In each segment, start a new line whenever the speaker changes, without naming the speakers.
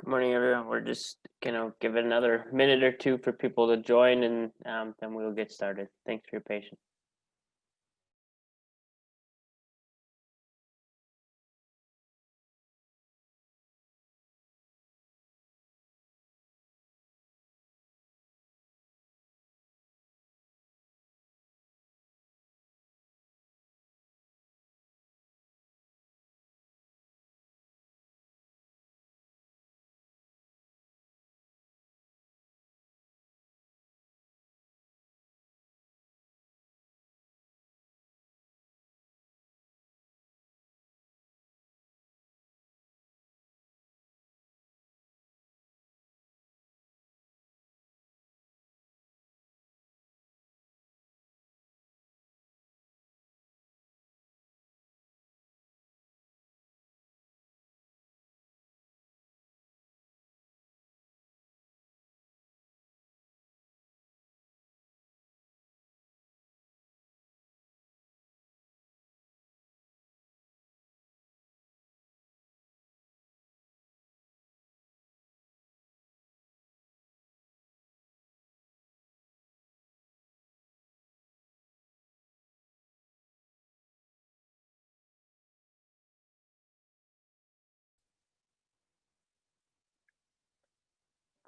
Good morning, everyone. We're just gonna give it another minute or two for people to join, and then we'll get started. Thanks for your patience.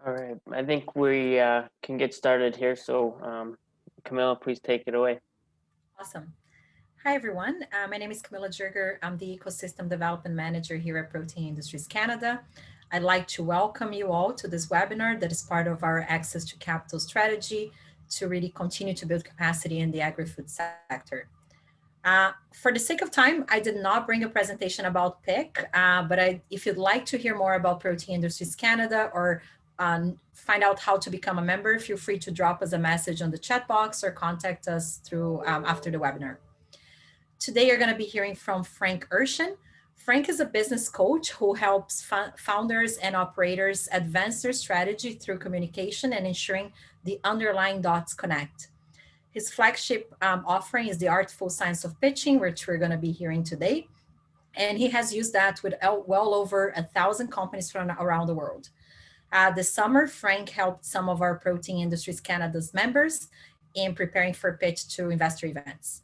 All right, I think we can get started here. So, Camilla, please take it away.
Awesome. Hi, everyone. My name is Camilla Jurger. I'm the Ecosystem Development Manager here at Protein Industries Canada. I'd like to welcome you all to this webinar that is part of our Access to Capital strategy to really continue to build capacity in the agri-food sector. For the sake of time, I did not bring a presentation about PIC, but if you'd like to hear more about Protein Industries Canada or find out how to become a member, feel free to drop us a message on the chat box or contact us through after the webinar. Today, you're going to be hearing from Frank Urshan. Frank is a business coach who helps founders and operators advance their strategy through communication and ensuring the underlying dots connect. His flagship offering is the Artful Science of Pitching, which we're going to be hearing today. And he has used that with well over 1,000 companies from around the world. This summer, Frank helped some of our Protein Industries Canada's members in preparing for pitch to investor events.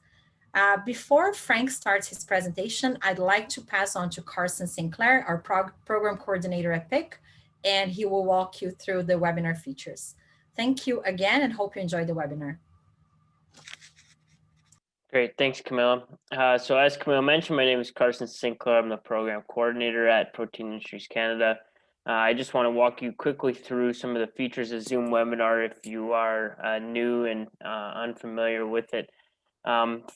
Before Frank starts his presentation, I'd like to pass on to Carson Sinclair, our program coordinator at PIC, and he will walk you through the webinar features. Thank you again and hope you enjoy the webinar.
Great, thanks, Camilla. So as Camilla mentioned, my name is Carson Sinclair. I'm the program coordinator at Protein Industries Canada. I just want to walk you quickly through some of the features of Zoom webinar if you are new and unfamiliar with it.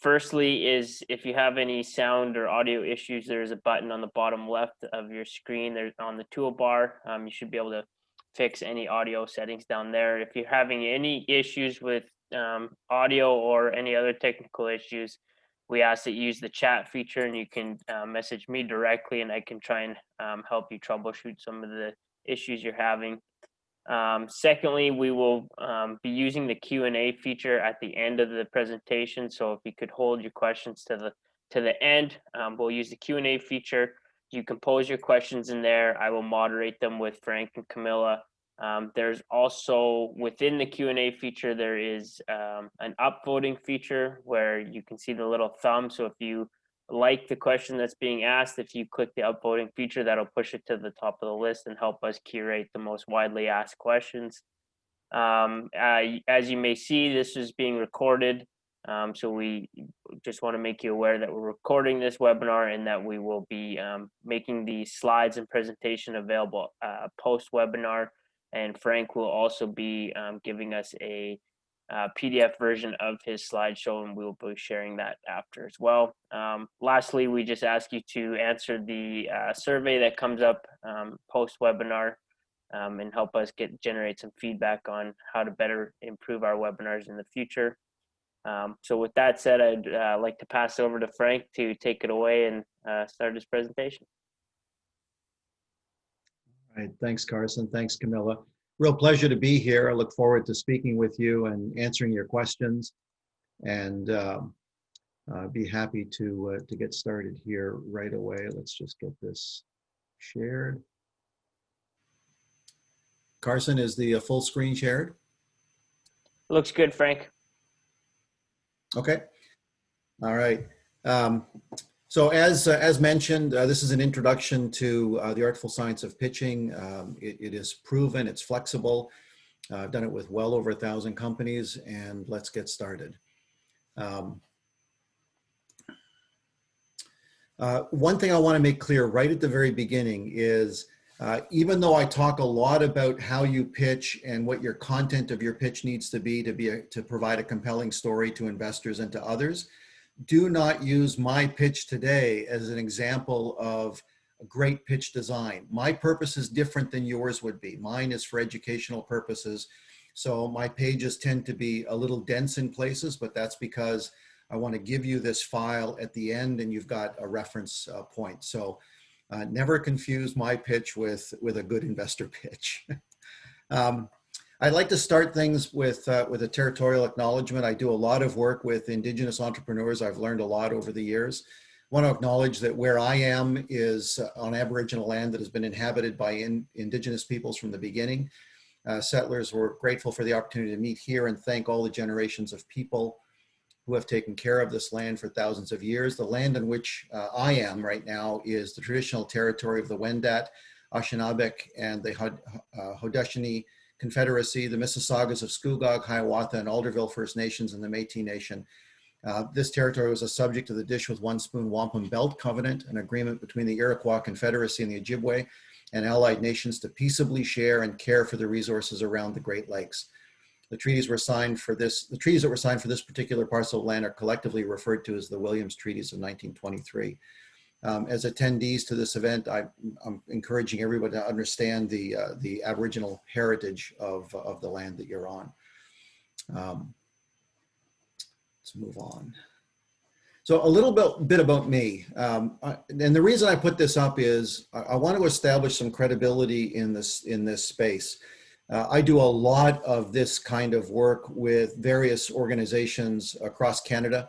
Firstly is if you have any sound or audio issues, there's a button on the bottom left of your screen. There's on the toolbar. You should be able to fix any audio settings down there. If you're having any issues with audio or any other technical issues, we ask that you use the chat feature, and you can message me directly, and I can try and help you troubleshoot some of the issues you're having. Secondly, we will be using the Q&A feature at the end of the presentation. So if you could hold your questions to the end, we'll use the Q&A feature. You can pose your questions in there. I will moderate them with Frank and Camilla. There's also within the Q&A feature, there is an upvoting feature where you can see the little thumb. So if you like the question that's being asked, if you click the upvoting feature, that'll push it to the top of the list and help us curate the most widely asked questions. As you may see, this is being recorded. So we just want to make you aware that we're recording this webinar and that we will be making the slides and presentation available post-webinar. And Frank will also be giving us a PDF version of his slideshow, and we'll be sharing that after as well. Lastly, we just ask you to answer the survey that comes up post-webinar and help us generate some feedback on how to better improve our webinars in the future. So with that said, I'd like to pass over to Frank to take it away and start his presentation.
All right, thanks, Carson. Thanks, Camilla. Real pleasure to be here. I look forward to speaking with you and answering your questions, and be happy to get started here right away. Let's just get this shared. Carson, is the full screen shared?
Looks good, Frank.
Okay. All right. So as mentioned, this is an introduction to the Artful Science of Pitching. It is proven, it's flexible. I've done it with well over 1,000 companies, and let's get started. One thing I want to make clear right at the very beginning is even though I talk a lot about how you pitch and what your content of your pitch needs to be to provide a compelling story to investors and to others, do not use my pitch today as an example of a great pitch design. My purpose is different than yours would be. Mine is for educational purposes. So my pages tend to be a little dense in places, but that's because I want to give you this file at the end and you've got a reference point. So never confuse my pitch with a good investor pitch. I'd like to start things with a territorial acknowledgement. I do a lot of work with Indigenous entrepreneurs. I've learned a lot over the years. I want to acknowledge that where I am is on Aboriginal land that has been inhabited by Indigenous peoples from the beginning. Settlers were grateful for the opportunity to meet here and thank all the generations of people who have taken care of this land for thousands of years. The land on which I am right now is the traditional territory of the Wendat, Anishinaabe, and the Haudenosaunee Confederacy, the Mississaugas of Scugog, Hiawatha, and Alderville First Nations, and the Métis Nation. This territory was a subject of the Dish with One Spoon Wampum Belt Covenant, an agreement between the Iroquois Confederacy and the Ojibwe and allied nations to peaceably share and care for the resources around the Great Lakes. The treaties were signed for this. The treaties that were signed for this particular parcel of land are collectively referred to as the Williams Treaties of 1923. As attendees to this event, I'm encouraging everybody to understand the Aboriginal heritage of the land that you're on. Let's move on. So a little bit about me. And the reason I put this up is I want to establish some credibility in this space. I do a lot of this kind of work with various organizations across Canada,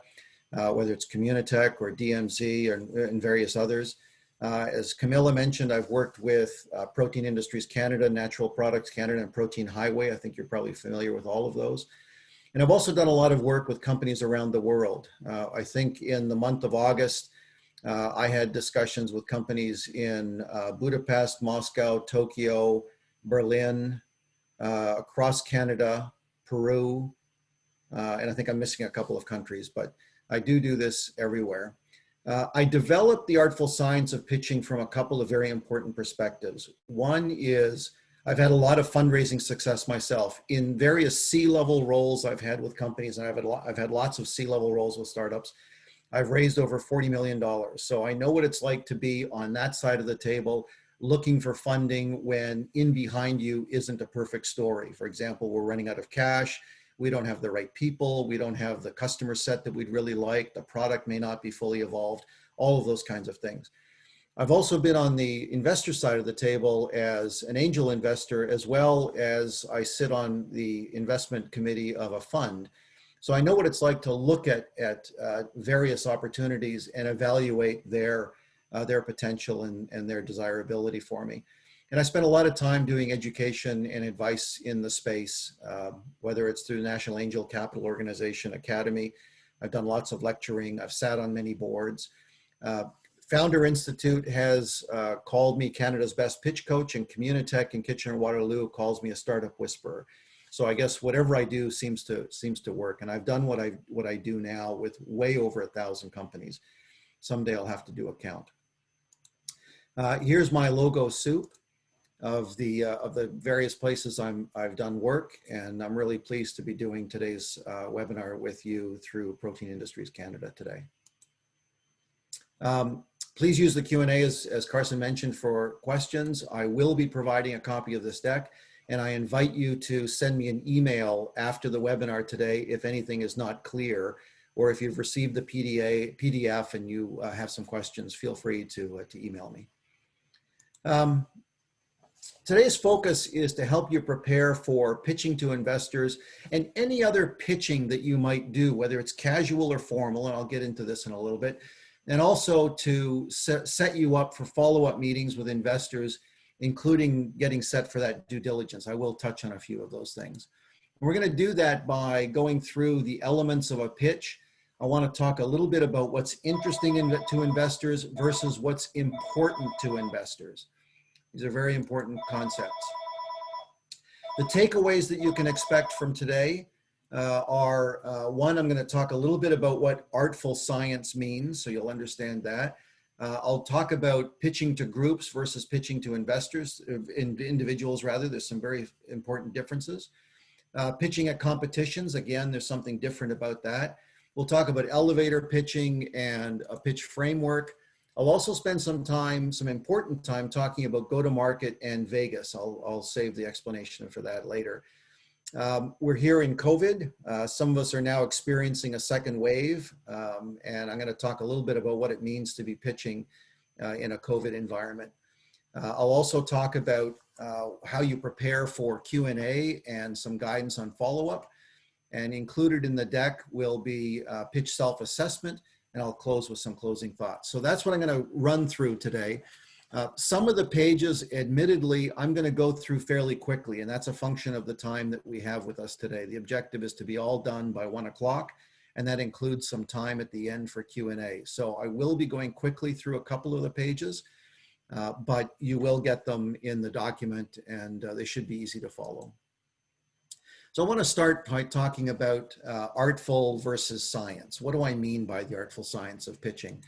whether it's Communitech or DMZ and various others. As Camilla mentioned, I've worked with Protein Industries Canada, Natural Products Canada, and Protein Highway. I think you're probably familiar with all of those. And I've also done a lot of work with companies around the world. I think in the month of August, I had discussions with companies in Budapest, Moscow, Tokyo, Berlin, across Canada, Peru, and I think I'm missing a couple of countries, but I do this everywhere. I developed the Artful Science of Pitching from a couple of very important perspectives. One is I've had a lot of fundraising success myself in various C-level roles I've had with companies, and I've had lots of C-level roles with startups. I've raised over $40 million. So I know what it's like to be on that side of the table, looking for funding when in behind you isn't a perfect story. For example, we're running out of cash. We don't have the right people. We don't have the customer set that we'd really like. The product may not be fully evolved, all of those kinds of things. I've also been on the investor side of the table as an angel investor, as well as I sit on the investment committee of a fund. So I know what it's like to look at various opportunities and evaluate their potential and their desirability for me. And I spent a lot of time doing education and advice in the space, whether it's through the National Angel Capital Organization Academy. I've done lots of lecturing. I've sat on many boards. Founder Institute has called me Canada's best pitch coach, and Communitech in Kitchener-Waterloo calls me a startup whisperer. So I guess whatever I do seems to work. And I've done what I do now with way over 1,000 companies. Someday I'll have to do a count. Here's my logo soup of the various places I've done work, and I'm really pleased to be doing today's webinar with you through Protein Industries Canada today. Please use the Q&A as Carson mentioned for questions. I will be providing a copy of this deck, and I invite you to send me an email after the webinar today if anything is not clear, or if you've received the PDF and you have some questions, feel free to email me. Today's focus is to help you prepare for pitching to investors and any other pitching that you might do, whether it's casual or formal, and I'll get into this in a little bit, and also to set you up for follow-up meetings with investors including getting set for that due diligence. I will touch on a few of those things. We're going to do that by going through the elements of a pitch. I want to talk a little bit about what's interesting to investors versus what's important to investors. These are very important concepts. The takeaways that you can expect from today are, one, I'm going to talk a little bit about what artful science means, so you'll understand that. I'll talk about pitching to groups versus pitching to investors, individuals rather. There's some very important differences. Pitching at competitions, again, there's something different about that. We'll talk about elevator pitching and a pitch framework. I'll also spend some time, some important time, talking about go-to-market and Vegas. I'll save the explanation for that later. We're here in COVID. Some of us are now experiencing a second wave, and I'm going to talk a little bit about what it means to be pitching in a COVID environment. I'll also talk about how you prepare for Q&A and some guidance on follow-up. And included in the deck will be pitch self-assessment, and I'll close with some closing thoughts. So that's what I'm going to run through today. Some of the pages, admittedly, I'm going to go through fairly quickly, and that's a function of the time that we have with us today. The objective is to be all done by 1 o'clock, and that includes some time at the end for Q&A. So I will be going quickly through a couple of the pages, but you will get them in the document, and they should be easy to follow. So I want to start by talking about artful versus science. What do I mean by the artful science of pitching?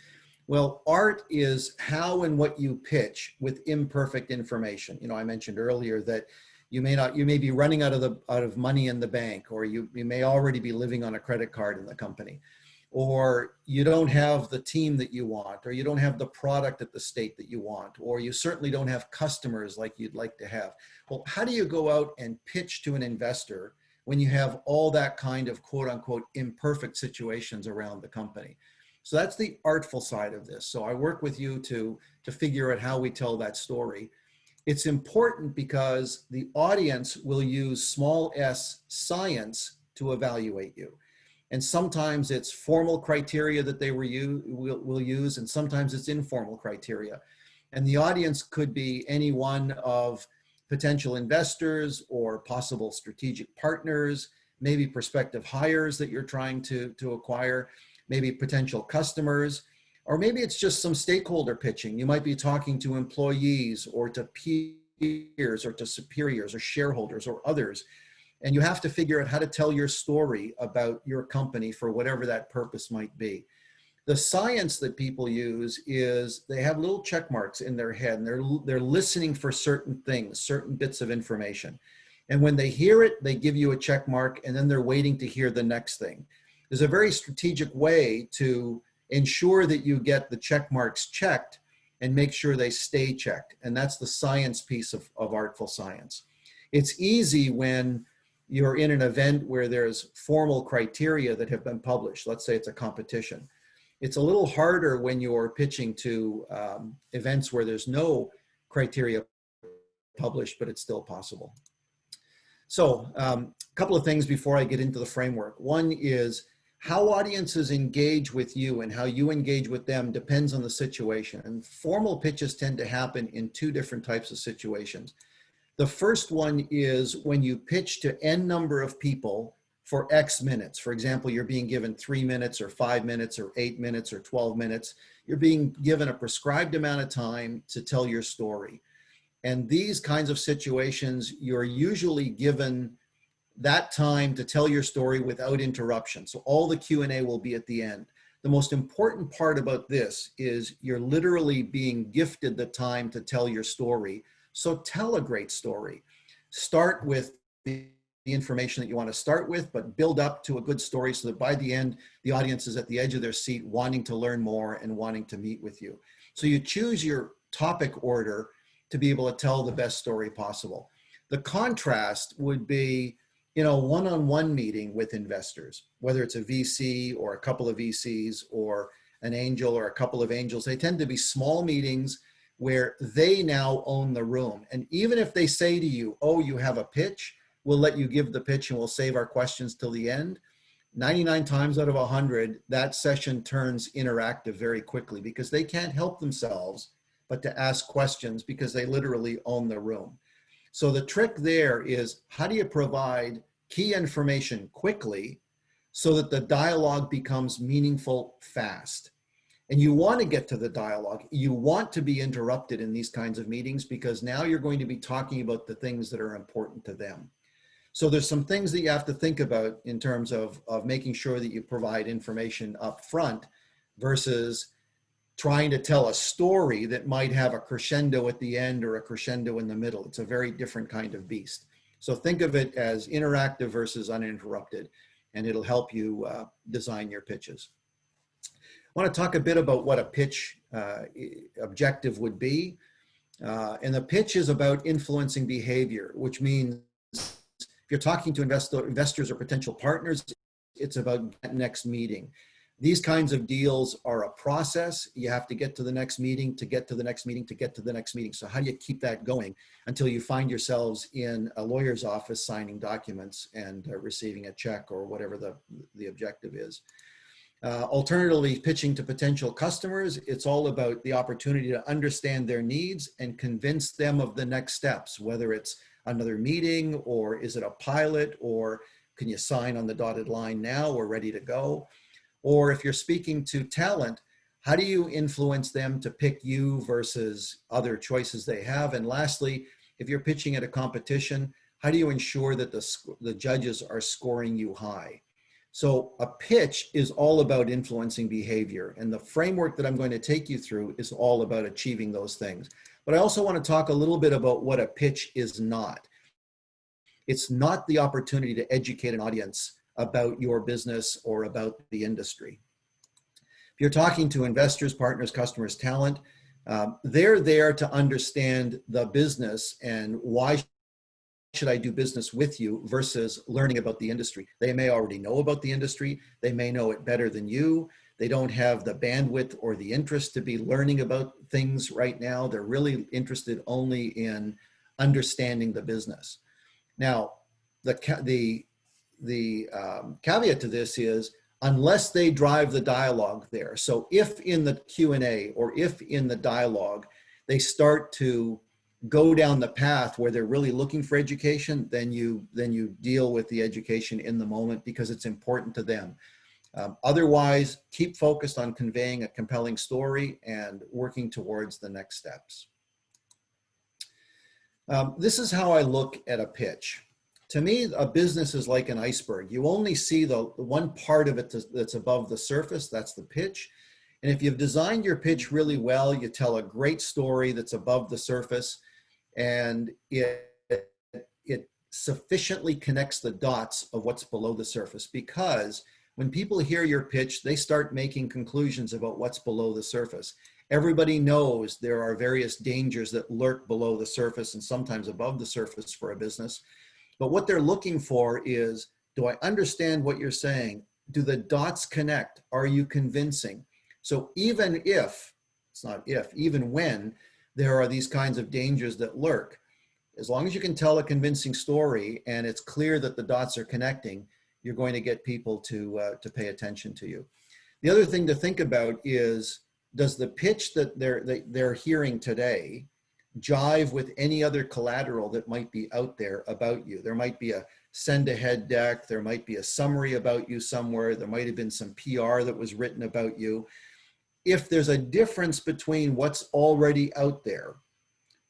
Well, art is how and what you pitch with imperfect information. You know, I mentioned earlier that you may be running out of money in the bank, or you may already be living on a credit card in the company, or you don't have the team that you want, or you don't have the product at the state that you want, or you certainly don't have customers like you'd like to have. Well, how do you go out and pitch to an investor when you have all that kind of quote unquote imperfect situations around the company? So that's the artful side of this. So I work with you to figure out how we tell that story. It's important because the audience will use small s science to evaluate you. And sometimes it's formal criteria that they will use, and sometimes it's informal criteria. And the audience could be any one of potential investors or possible strategic partners, maybe prospective hires that you're trying to acquire, maybe potential customers, or maybe it's just some stakeholder pitching. You might be talking to employees or to peers or to superiors or shareholders or others. And you have to figure out how to tell your story about your company for whatever that purpose might be. The science that people use is they have little check marks in their head, and they're listening for certain things, certain bits of information. And when they hear it, they give you a check mark, and then they're waiting to hear the next thing. There's a very strategic way to ensure that you get the check marks checked and make sure they stay checked. And that's the science piece of artful science. It's easy when you're in an event where there's formal criteria that have been published. Let's say it's a competition. It's a little harder when you're pitching to events where there's no criteria published, but it's still possible. So a couple of things before I get into the framework. One is how audiences engage with you and how you engage with them depends on the situation. And formal pitches tend to happen in two different types of situations. The first one is when you pitch to N number of people for X minutes. For example, you're being given 3 minutes or 5 minutes or 8 minutes or 12 minutes. You're being given a prescribed amount of time to tell your story. And these kinds of situations, you're usually given that time to tell your story without interruption. So all the Q&A will be at the end. The most important part about this is you're literally being gifted the time to tell your story. So tell a great story. Start with the information that you want to start with, but build up to a good story so that by the end, the audience is at the edge of their seat wanting to learn more and wanting to meet with you. So you choose your topic order to be able to tell the best story possible. The contrast would be, you know, one-on-one meeting with investors, whether it's a VC or a couple of VCs or an angel or a couple of angels. They tend to be small meetings where they now own the room. And even if they say to you, oh, you have a pitch, we'll let you give the pitch and we'll save our questions till the end. 99 times out of 100, that session turns interactive very quickly because they can't help themselves but to ask questions because they literally own the room. So the trick there is, how do you provide key information quickly so that the dialogue becomes meaningful fast? And you want to get to the dialogue. You want to be interrupted in these kinds of meetings because now you're going to be talking about the things that are important to them. So there's some things that you have to think about in terms of making sure that you provide information up front versus trying to tell a story that might have a crescendo at the end or a crescendo in the middle. It's a very different kind of beast. So think of it as interactive versus uninterrupted, and it'll help you design your pitches. I want to talk a bit about what a pitch objective would be. And the pitch is about influencing behavior, which means if you're talking to investors or potential partners, it's about that next meeting. These kinds of deals are a process. You have to get to the next meeting, to get to the next meeting, to get to the next meeting. So how do you keep that going until you find yourselves in a lawyer's office signing documents and receiving a check or whatever the objective is? Alternatively, pitching to potential customers, it's all about the opportunity to understand their needs and convince them of the next steps, whether it's another meeting, or is it a pilot, or can you sign on the dotted line now, or ready to go? Or if you're speaking to talent, how do you influence them to pick you versus other choices they have? And lastly, if you're pitching at a competition, how do you ensure that the judges are scoring you high? So a pitch is all about influencing behavior, and the framework that I'm going to take you through is all about achieving those things. But I also want to talk a little bit about what a pitch is not. It's not the opportunity to educate an audience about your business or about the industry. If you're talking to investors, partners, customers, talent, they're there to understand the business and why should I do business with you versus learning about the industry. They may already know about the industry. They may know it better than you. They don't have the bandwidth or the interest to be learning about things right now. They're really interested only in understanding the business. Now, the caveat to this is, unless they drive the dialogue there. So if in the Q&A or if in the dialogue, they start to go down the path where they're really looking for education, then you deal with the education in the moment because it's important to them. Otherwise, keep focused on conveying a compelling story and working towards the next steps. This is how I look at a pitch. To me, a business is like an iceberg. You only see the one part of it that's above the surface, that's the pitch. And if you've designed your pitch really well, you tell a great story that's above the surface, and it sufficiently connects the dots of what's below the surface, because when people hear your pitch, they start making conclusions about what's below the surface. Everybody knows there are various dangers that lurk below the surface and sometimes above the surface for a business. But what they're looking for is, do I understand what you're saying? Do the dots connect? Are you convincing? So even if, it's not if, even when there are these kinds of dangers that lurk, as long as you can tell a convincing story and it's clear that the dots are connecting, you're going to get people to pay attention to you. The other thing to think about is, does the pitch that they're hearing today jive with any other collateral that might be out there about you? There might be a send ahead deck, there might be a summary about you somewhere, there might have been some PR that was written about you. If there's a difference between what's already out there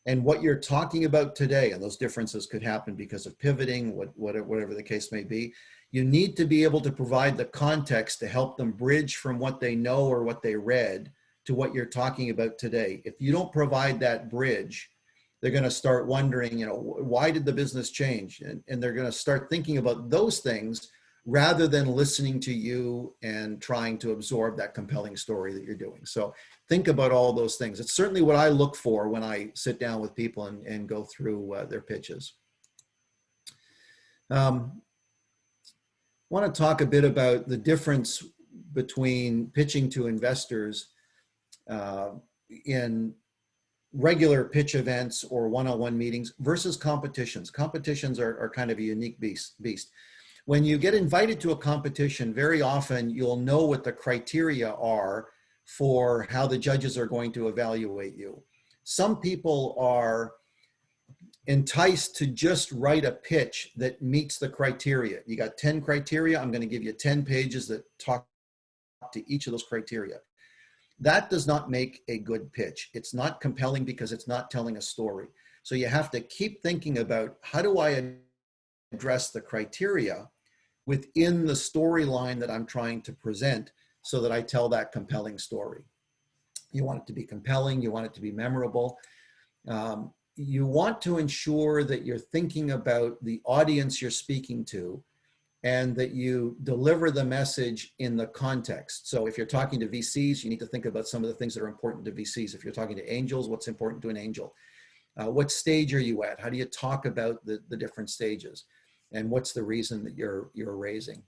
and what you're talking about today, and those differences could happen because of pivoting, whatever the case may be, you need to be able to provide the context to help them bridge from what they know or what they read to what you're talking about today. If you don't provide that bridge, they're going to start wondering, why did the business change? And they're going to start thinking about those things rather than listening to you and trying to absorb that compelling story that you're doing. So think about all those things. It's certainly what I look for when I sit down with people and go through their pitches. I want to talk a bit about the difference between pitching to investors in regular pitch events or one-on-one meetings versus competitions. Competitions are kind of a unique beast. When you get invited to a competition, very often you'll know what the criteria are for how the judges are going to evaluate you. Some people are enticed to just write a pitch that meets the criteria. You got 10 criteria, I'm going to give you 10 pages that talk to each of those criteria. That does not make a good pitch. It's not compelling because it's not telling a story. So you have to keep thinking about, how do I address the criteria within the storyline that I'm trying to present so that I tell that compelling story. You want it to be compelling, you want it to be memorable. You want to ensure that you're thinking about the audience you're speaking to and that you deliver the message in the context. So if you're talking to VCs, you need to think about some of the things that are important to VCs. If you're talking to angels, what's important to an angel? What stage are you at? How do you talk about the different stages? And what's the reason that you're raising?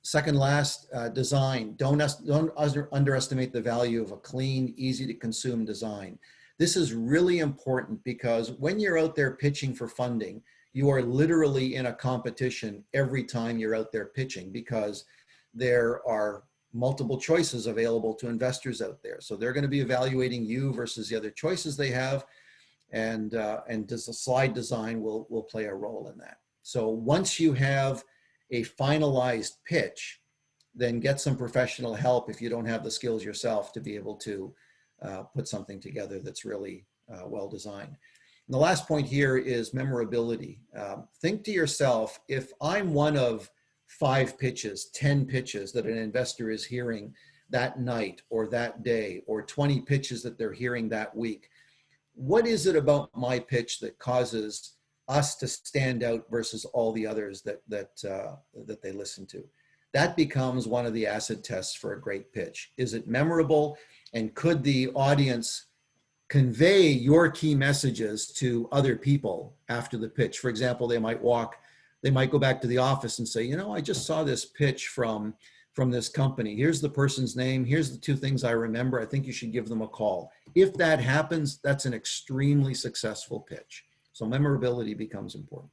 Second last, design. Don't underestimate the value of a clean, easy to consume design. This is really important because when you're out there pitching for funding, you are literally in a competition every time you're out there pitching, because there are multiple choices available to investors out there. So they're going to be evaluating you versus the other choices they have. And does the slide design will play a role in that. So once you have a finalized pitch, then get some professional help if you don't have the skills yourself to be able to put something together that's really well designed. And the last point here is memorability. Think to yourself, if I'm one of 5 pitches, 10 pitches that an investor is hearing that night or that day, or 20 pitches that they're hearing that week, what is it about my pitch that causes us to stand out versus all the others that they listen to? That becomes one of the acid tests for a great pitch. Is it memorable? And could the audience convey your key messages to other people after the pitch? For example, they might go back to the office and say, you know, I just saw this pitch from this company. Here's the person's name. Here's the 2 things I remember. I think you should give them a call. If that happens, that's an extremely successful pitch. So memorability becomes important.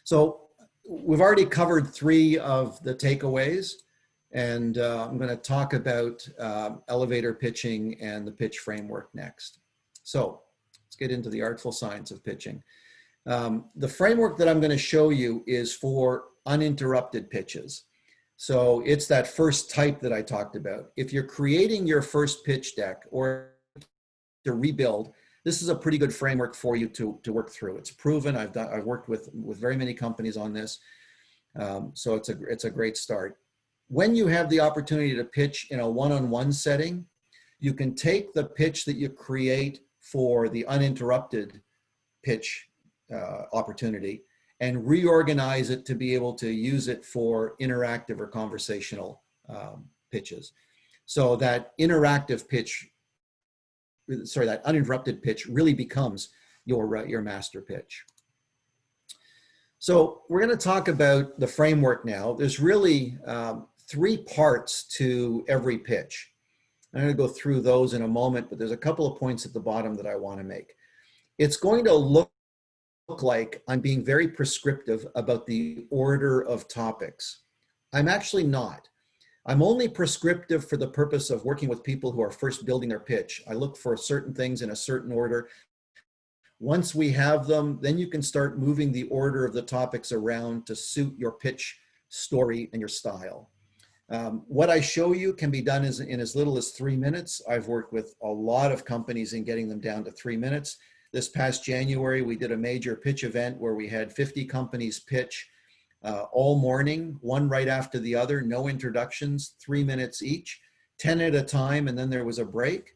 So we've already covered 3 of the takeaways, and I'm going to talk about elevator pitching and the pitch framework next. So let's get into the artful science of pitching. The framework that I'm going to show you is for uninterrupted pitches. So it's that first type that I talked about. If you're creating your first pitch deck or to rebuild, this is a pretty good framework for you to work through. It's proven. I've worked with very many companies on this. So it's a great start. When you have the opportunity to pitch in a one-on-one setting, you can take the pitch that you create for the uninterrupted pitch opportunity and reorganize it to be able to use it for interactive or conversational pitches. So that interactive pitch, that uninterrupted pitch really becomes your master pitch. So we're going to talk about the framework now. There's really 3 parts to every pitch. I'm going to go through those in a moment, but there's a couple of points at the bottom that I want to make. It's going to look like I'm being very prescriptive about the order of topics. I'm actually not. I'm only prescriptive for the purpose of working with people who are first building their pitch. I look for certain things in a certain order. Once we have them, then you can start moving the order of the topics around to suit your pitch story and your style. What I show you can be done in as little as 3 minutes. I've worked with a lot of companies in getting them down to 3 minutes. This past January, we did a major pitch event where we had 50 companies pitch all morning, one right after the other, no introductions, 3 minutes each, 10 at a time, and then there was a break.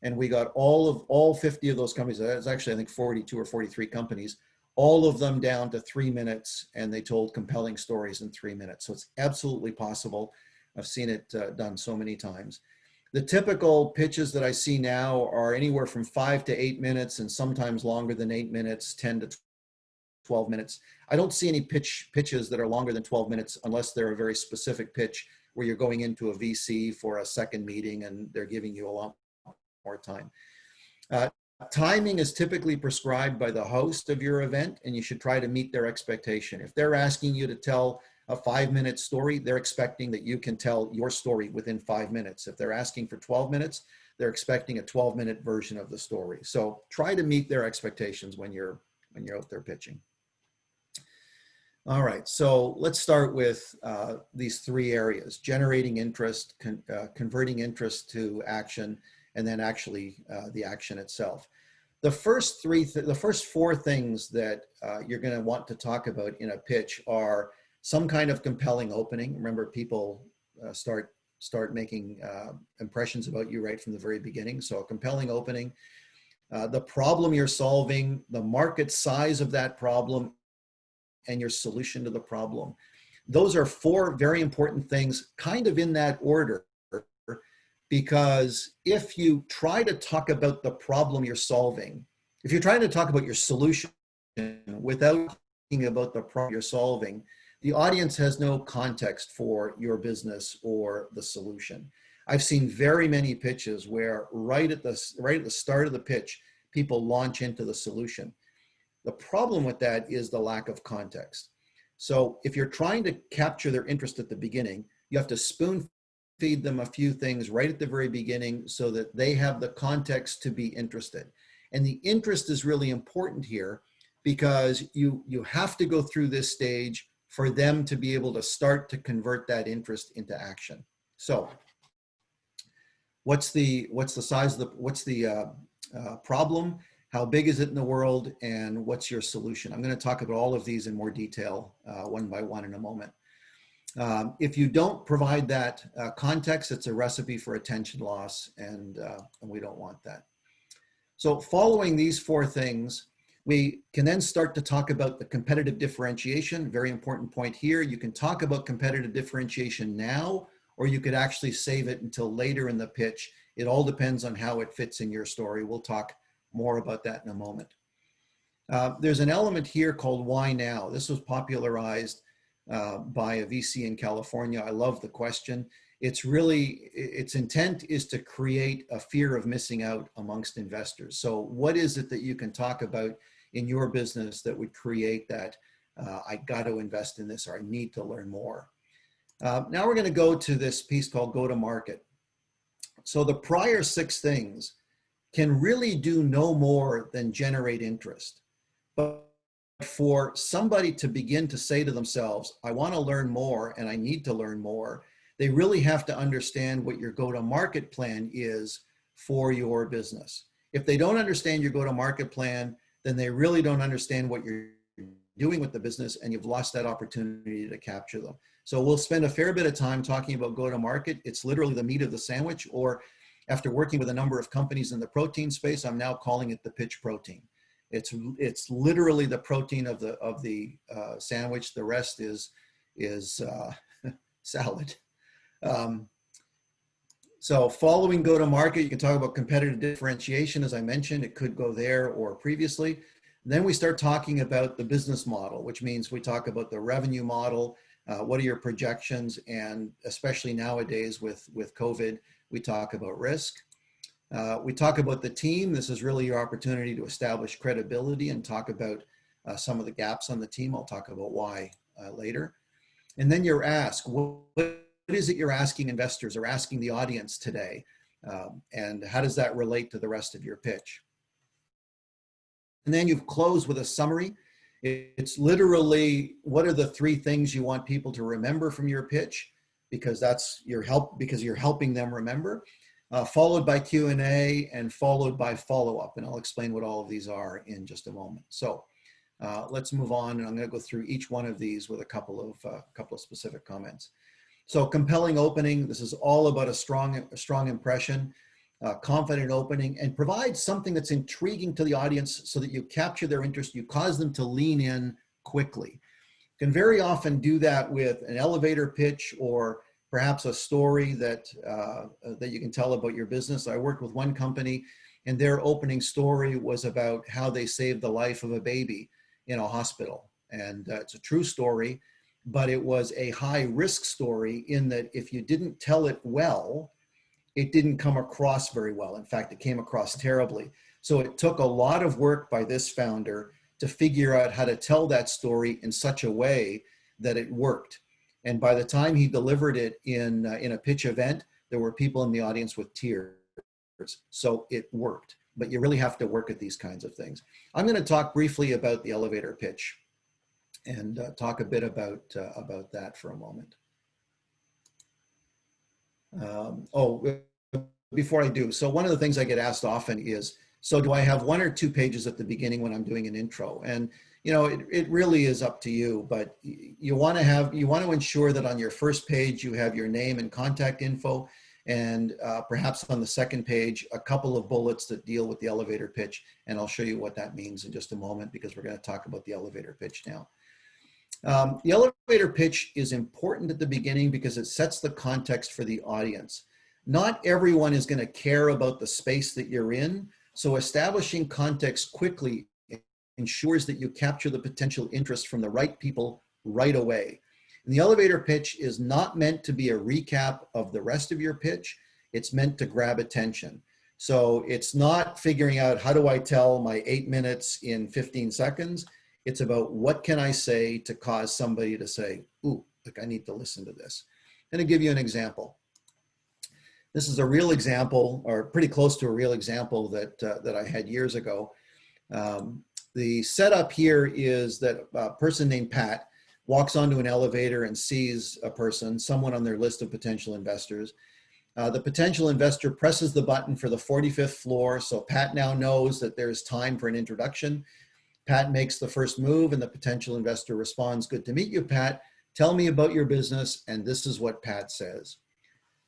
And we got all 50 of those companies, that's actually I think 42 or 43 companies, all of them down to 3 minutes, and they told compelling stories in 3 minutes. So it's absolutely possible. I've seen it done so many times. The typical pitches that I see now are anywhere from 5 to 8 minutes and sometimes longer than 8 minutes, 10 to 12 minutes. I don't see any pitches that are longer than 12 minutes unless they're a very specific pitch where you're going into a VC for a second meeting and they're giving you a lot more time. Timing is typically prescribed by the host of your event, and you should try to meet their expectation. If they're asking you to tell a 5-minute story, they're expecting that you can tell your story within 5 minutes. If they're asking for 12 minutes, they're expecting a 12-minute version of the story. So try to meet their expectations when you're out there pitching. All right, so let's start with these 3 areas: generating interest, converting interest to action, and then actually the action itself. The first 4 things that you're going to want to talk about in a pitch are some kind of compelling opening. Remember, people start making impressions about you right from the very beginning. So a compelling opening, the problem you're solving, the market size of that problem, and your solution to the problem. Those are 4 very important things, kind of in that order, because if you try to talk about the problem you're solving, if you're trying to talk about your solution without thinking about the problem you're solving, the audience has no context for your business or the solution. I've seen very many pitches where right at the start of the pitch, people launch into the solution. The problem with that is the lack of context. So if you're trying to capture their interest at the beginning, you have to spoon feed them a few things right at the very beginning so that they have the context to be interested. And the interest is really important here because you have to go through this stage for them to be able to start to convert that interest into action. So what's the size of the problem? How big is it in the world, and what's your solution? I'm going to talk about all of these in more detail one by one in a moment. If you don't provide that context, it's a recipe for attention loss, and we don't want that. So following these 4 things, we can then start to talk about the competitive differentiation. Very important point here. You can talk about competitive differentiation now, or you could actually save it until later in the pitch. It all depends on how it fits in your story. We'll talk more about that in a moment. There's an element here called why now. This was popularized by a VC in California. I love the question. Its intent is to create a fear of missing out amongst investors. So what is it that you can talk about in your business that would create that I got to invest in this, or I need to learn more? Now we're going to go to this piece called go to market. So the prior 6 things can really do no more than generate interest. But for somebody to begin to say to themselves, I want to learn more and I need to learn more, they really have to understand what your go-to-market plan is for your business. If they don't understand your go-to-market plan, then they really don't understand what you're doing with the business, and you've lost that opportunity to capture them. So we'll spend a fair bit of time talking about go-to-market. It's literally the meat of the sandwich, or after working with a number of companies in the protein space, I'm now calling it the pitch protein. It's literally the protein of the sandwich. The rest is salad. So following go-to-market, you can talk about competitive differentiation. As I mentioned, it could go there or previously. Then we start talking about the business model, which means we talk about the revenue model. What are your projections? And especially nowadays with COVID, we talk about risk. We talk about the team. This is really your opportunity to establish credibility and talk about some of the gaps on the team. I'll talk about why later. And then you're asked, what is it you're asking investors or asking the audience today? And how does that relate to the rest of your pitch? And then you've closed with a summary. It's literally, what are the 3 things you want people to remember from your pitch? Because you're helping them remember. Followed by Q&A and followed by follow-up. And I'll explain what all of these are in just a moment. So let's move on, and I'm going to go through each one of these with a couple of specific comments. So compelling opening. This is all about a strong impression, confident opening, and provide something that's intriguing to the audience so that you capture their interest. You cause them to lean in quickly. You can very often do that with an elevator pitch or perhaps a story that you can tell about your business. I worked with one company, and their opening story was about how they saved the life of a baby in a hospital. And it's a true story, but it was a high risk story in that if you didn't tell it well, it didn't come across very well. In fact, it came across terribly. So it took a lot of work by this founder to figure out how to tell that story in such a way that it worked. And by the time he delivered it in a pitch event, there were people in the audience with tears. So it worked, but you really have to work at these kinds of things. I'm going to talk briefly about the elevator pitch and talk a bit about that for a moment. Before I do, so one of the things I get asked often is, so do I have 1 or 2 pages at the beginning when I'm doing an intro? And you know, it really is up to you, but you want to ensure that on your first page you have your name and contact info, and perhaps on the second page a couple of bullets that deal with the elevator pitch. And I'll show you what that means in just a moment, because we're going to talk about the elevator pitch now. The elevator pitch is important at the beginning because it sets the context for the audience. Not everyone is going to care about the space that you're in, so establishing context quickly ensures that you capture the potential interest from the right people right away. And the elevator pitch is not meant to be a recap of the rest of your pitch. It's meant to grab attention. So it's not figuring out, how do I tell my 8 minutes in 15 seconds? It's about, what can I say to cause somebody to say, ooh, like, I need to listen to this. I'm going to give you an example. This is a real example, or pretty close to a real example, that I had years ago. The setup here is that a person named Pat walks onto an elevator and sees a person, someone on their list of potential investors. The potential investor presses the button for the 45th floor, so Pat now knows that there's time for an introduction. Pat makes the first move, and the potential investor responds, "Good to meet you, Pat. Tell me about your business." And this is what Pat says.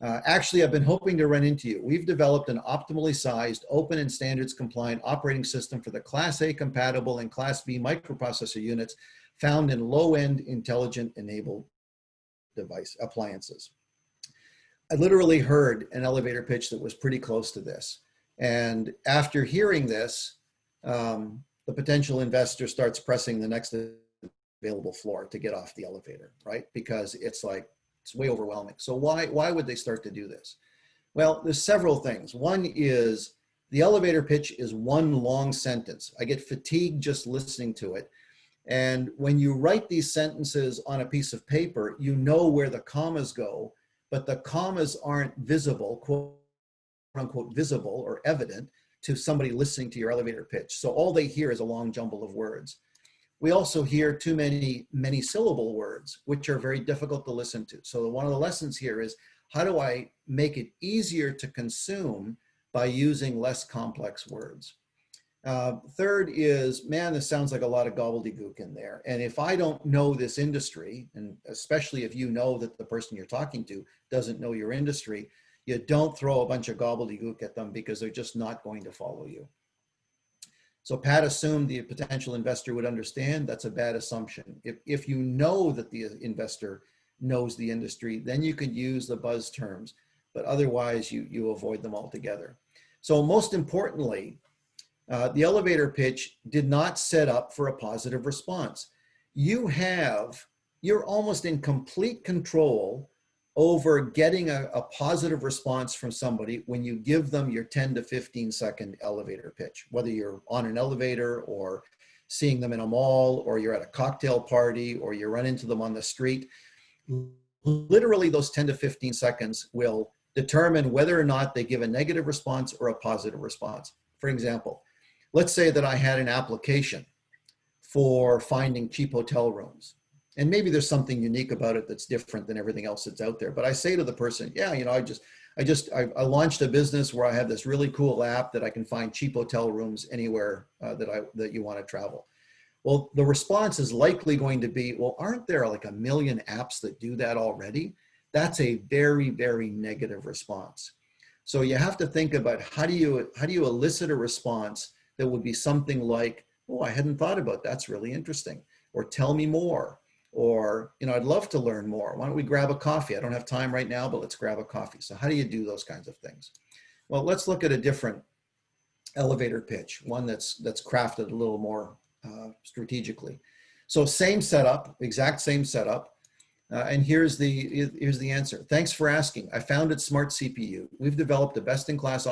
Actually, I've been hoping to run into you. We've developed an optimally sized, open and standards compliant operating system for the Class A compatible and Class B microprocessor units found in low-end intelligent enabled device appliances. I literally heard an elevator pitch that was pretty close to this. And after hearing this, the potential investor starts pressing the next available floor to get off the elevator, right? Because it's like, it's way overwhelming. So why would they start to do this? Well, there's several things. One is, the elevator pitch is one long sentence. I get fatigued just listening to it. And when you write these sentences on a piece of paper, you know where the commas go, but the commas aren't visible, quote unquote, visible or evident to somebody listening to your elevator pitch. So all they hear is a long jumble of words. We also hear too many syllable words, which are very difficult to listen to. So one of the lessons here is, how do I make it easier to consume by using less complex words? Third is, man, this sounds like a lot of gobbledygook in there. And if I don't know this industry, and especially if you know that the person you're talking to doesn't know your industry, you don't throw a bunch of gobbledygook at them, because they're just not going to follow you. So Pat assumed the potential investor would understand. That's a bad assumption. If you know that the investor knows the industry, then you could use the buzz terms, but otherwise you avoid them altogether. So most importantly, the elevator pitch did not set up for a positive response. You're almost in complete control over getting a positive response from somebody when you give them your 10 to 15 second elevator pitch, whether you're on an elevator or seeing them in a mall, or you're at a cocktail party, or you run into them on the street. Literally, those 10 to 15 seconds will determine whether or not they give a negative response or a positive response. For example, let's say that I had an application for finding cheap hotel rooms. And maybe there's something unique about it that's different than everything else that's out there. But I say to the person, yeah, you know, I launched a business where I have this really cool app that I can find cheap hotel rooms anywhere that you want to travel. Well, the response is likely going to be, well, aren't there like a million apps that do that already? That's a very, very negative response. So you have to think about, how do you elicit a response that would be something like, oh, I hadn't thought about that. That's really interesting. Or tell me more. Or, you know, I'd love to learn more. Why don't we grab a coffee? I don't have time right now, but let's grab a coffee. So how do you do those kinds of things? Well, let's look at a different elevator pitch, one that's crafted a little more strategically. So same setup, exact same setup. And here's the answer. Thanks for asking. I founded Smart CPU. We've developed a best-in-class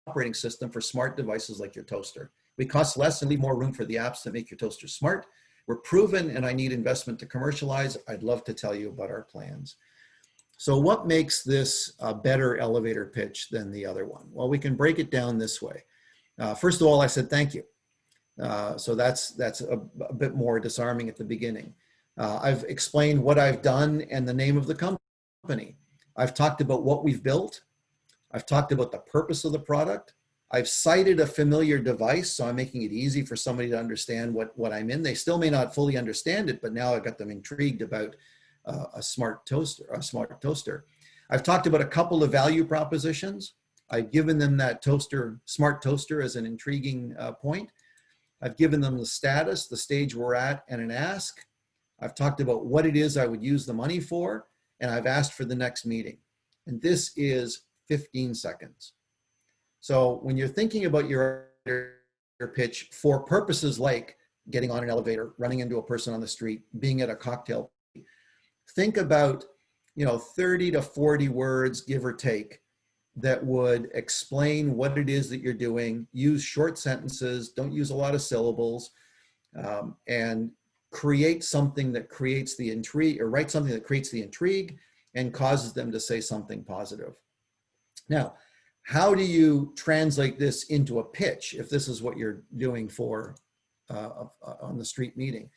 operating system for smart devices like your toaster. We cost less and leave more room for the apps that make your toaster smart. We're proven and I need investment to commercialize. I'd love to tell you about our plans. So what makes this a better elevator pitch than the other one? Well, we can break it down this way. First of all, I said thank you. So that's a bit more disarming at the beginning. I've explained what I've done and the name of the company. I've talked about what we've built. I've talked about the purpose of the product. I've cited a familiar device, so I'm making it easy for somebody to understand what I'm in. They still may not fully understand it, but now I've got them intrigued about a smart toaster. I've talked about a couple of value propositions. I've given them that smart toaster as an intriguing point. I've given them the status, the stage we're at, and an ask. I've talked about what it is I would use the money for, and I've asked for the next meeting. And this is 15 seconds. So when you're thinking about your pitch for purposes like getting on an elevator, running into a person on the street, being at a cocktail, think about 30 to 40 words, give or take, that would explain what it is that you're doing. Use short sentences, don't use a lot of syllables, and create something that creates the intrigue, or write something that creates the intrigue and causes them to say something positive. Now, how do you translate this into a pitch if this is what you're doing for on the street meeting?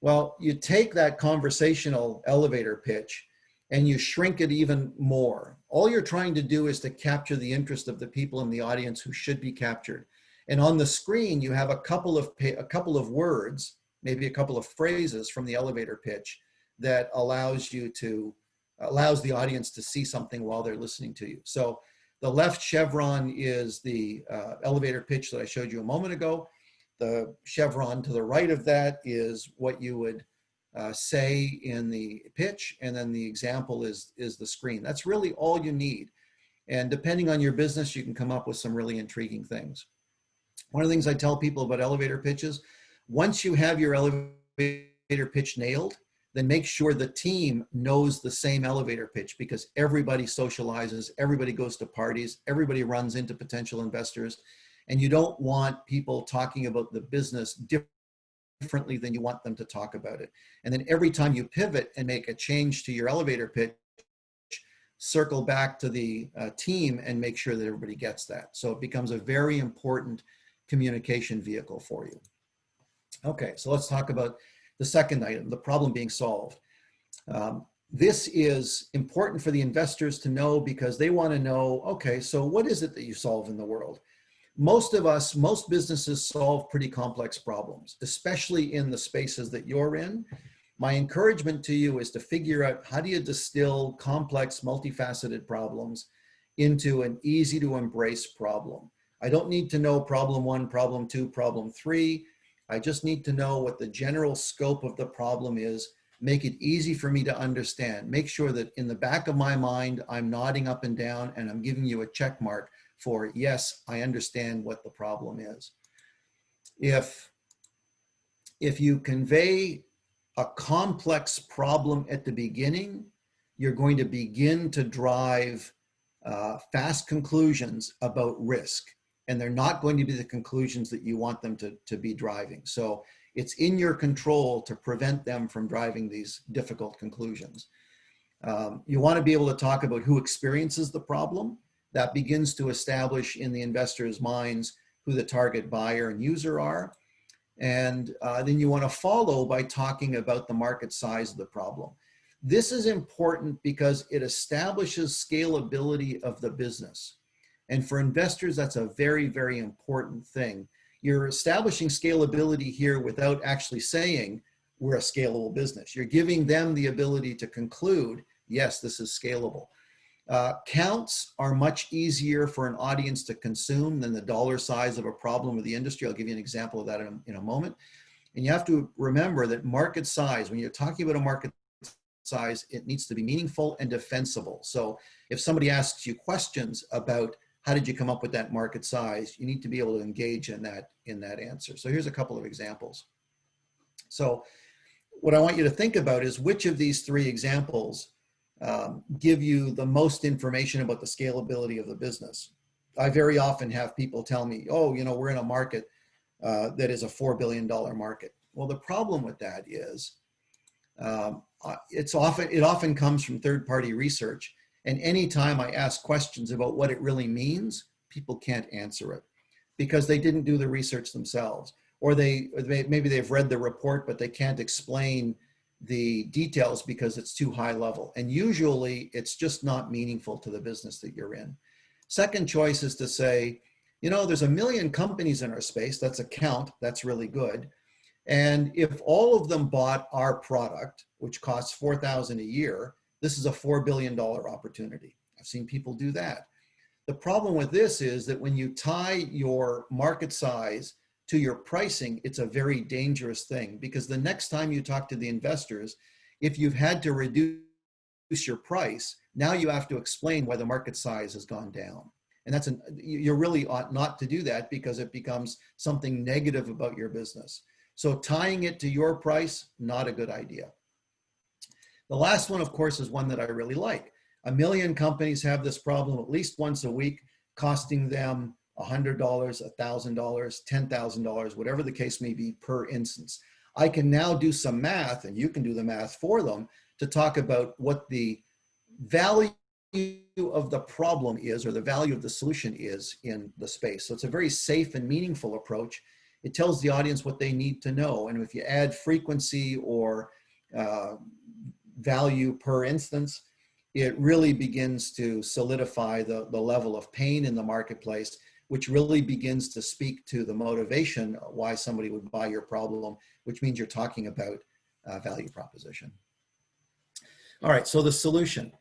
Well, you take that conversational elevator pitch and you shrink it even more. All you're trying to do is to capture the interest of the people in the audience who should be captured. And on the screen, you have a couple of words, maybe a couple of phrases from the elevator pitch that allows the audience to see something while they're listening to you. So the left chevron is the elevator pitch that I showed you a moment ago. The chevron to the right of that is what you would say in the pitch, and then the example is the screen. That's really all you need. And depending on your business, you can come up with some really intriguing things. One of the things I tell people about elevator pitches, once you have your elevator pitch nailed, then make sure the team knows the same elevator pitch, because everybody socializes, everybody goes to parties, everybody runs into potential investors, and you don't want people talking about the business differently than you want them to talk about it. And then every time you pivot and make a change to your elevator pitch, circle back to the team and make sure that everybody gets that. So it becomes a very important communication vehicle for you. Okay, so let's talk about the second item, the problem being solved. This is important for the investors to know, because they want to know, okay, so what is it that you solve in the world? Most businesses solve pretty complex problems, especially in the spaces that you're in. My encouragement to you is to figure out, how do you distill complex, multifaceted problems into an easy to embrace problem? I don't need to know problem 1, problem 2, problem 3. I just need to know what the general scope of the problem is. Make it easy for me to understand. Make sure that in the back of my mind, I'm nodding up and down and I'm giving you a check mark for, yes, I understand what the problem is. If you convey a complex problem at the beginning, you're going to begin to drive fast conclusions about risk. And they're not going to be the conclusions that you want them to be driving. So it's in your control to prevent them from driving these difficult conclusions. You want to be able to talk about who experiences the problem. That begins to establish in the investors' minds who the target buyer and user are. And then you want to follow by talking about the market size of the problem. This is important because it establishes scalability of the business. And for investors, that's a very, very important thing. You're establishing scalability here without actually saying we're a scalable business. You're giving them the ability to conclude, yes, this is scalable. Counts are much easier for an audience to consume than the dollar size of a problem of the industry. I'll give you an example of that in a moment. And you have to remember that market size, when you're talking about a market size, it needs to be meaningful and defensible. So if somebody asks you questions about how did you come up with that market size, you need to be able to engage in that answer. So here's a couple of examples. So what I want you to think about is, which of these 3 examples give you the most information about the scalability of the business. I very often have people tell me, oh, we're in a market that is a $4 billion market. Well, the problem with that is it often comes from third-party research. And anytime I ask questions about what it really means, people can't answer it because they didn't do the research themselves, or maybe they've read the report, but they can't explain the details because it's too high level. And usually it's just not meaningful to the business that you're in. Second choice is to say, you know, there's 1 million companies in our space. That's a count. That's really good. And if all of them bought our product, which costs $4,000 a year, this is a $4 billion opportunity. I've seen people do that. The problem with this is that when you tie your market size to your pricing, it's a very dangerous thing, because the next time you talk to the investors, if you've had to reduce your price, now you have to explain why the market size has gone down. And you really ought not to do that, because it becomes something negative about your business. So tying it to your price, not a good idea. The last one, of course, is one that I really like. 1 million companies have this problem at least once a week, costing them $100, $1,000, $10,000, whatever the case may be per instance. I can now do some math, and you can do the math for them, to talk about what the value of the problem is, or the value of the solution is in the space. So it's a very safe and meaningful approach. It tells the audience what they need to know. And if you add frequency or value per instance, it really begins to solidify the level of pain in the marketplace, which really begins to speak to the motivation why somebody would buy your problem, which means you're talking about value proposition. All right, so the solution.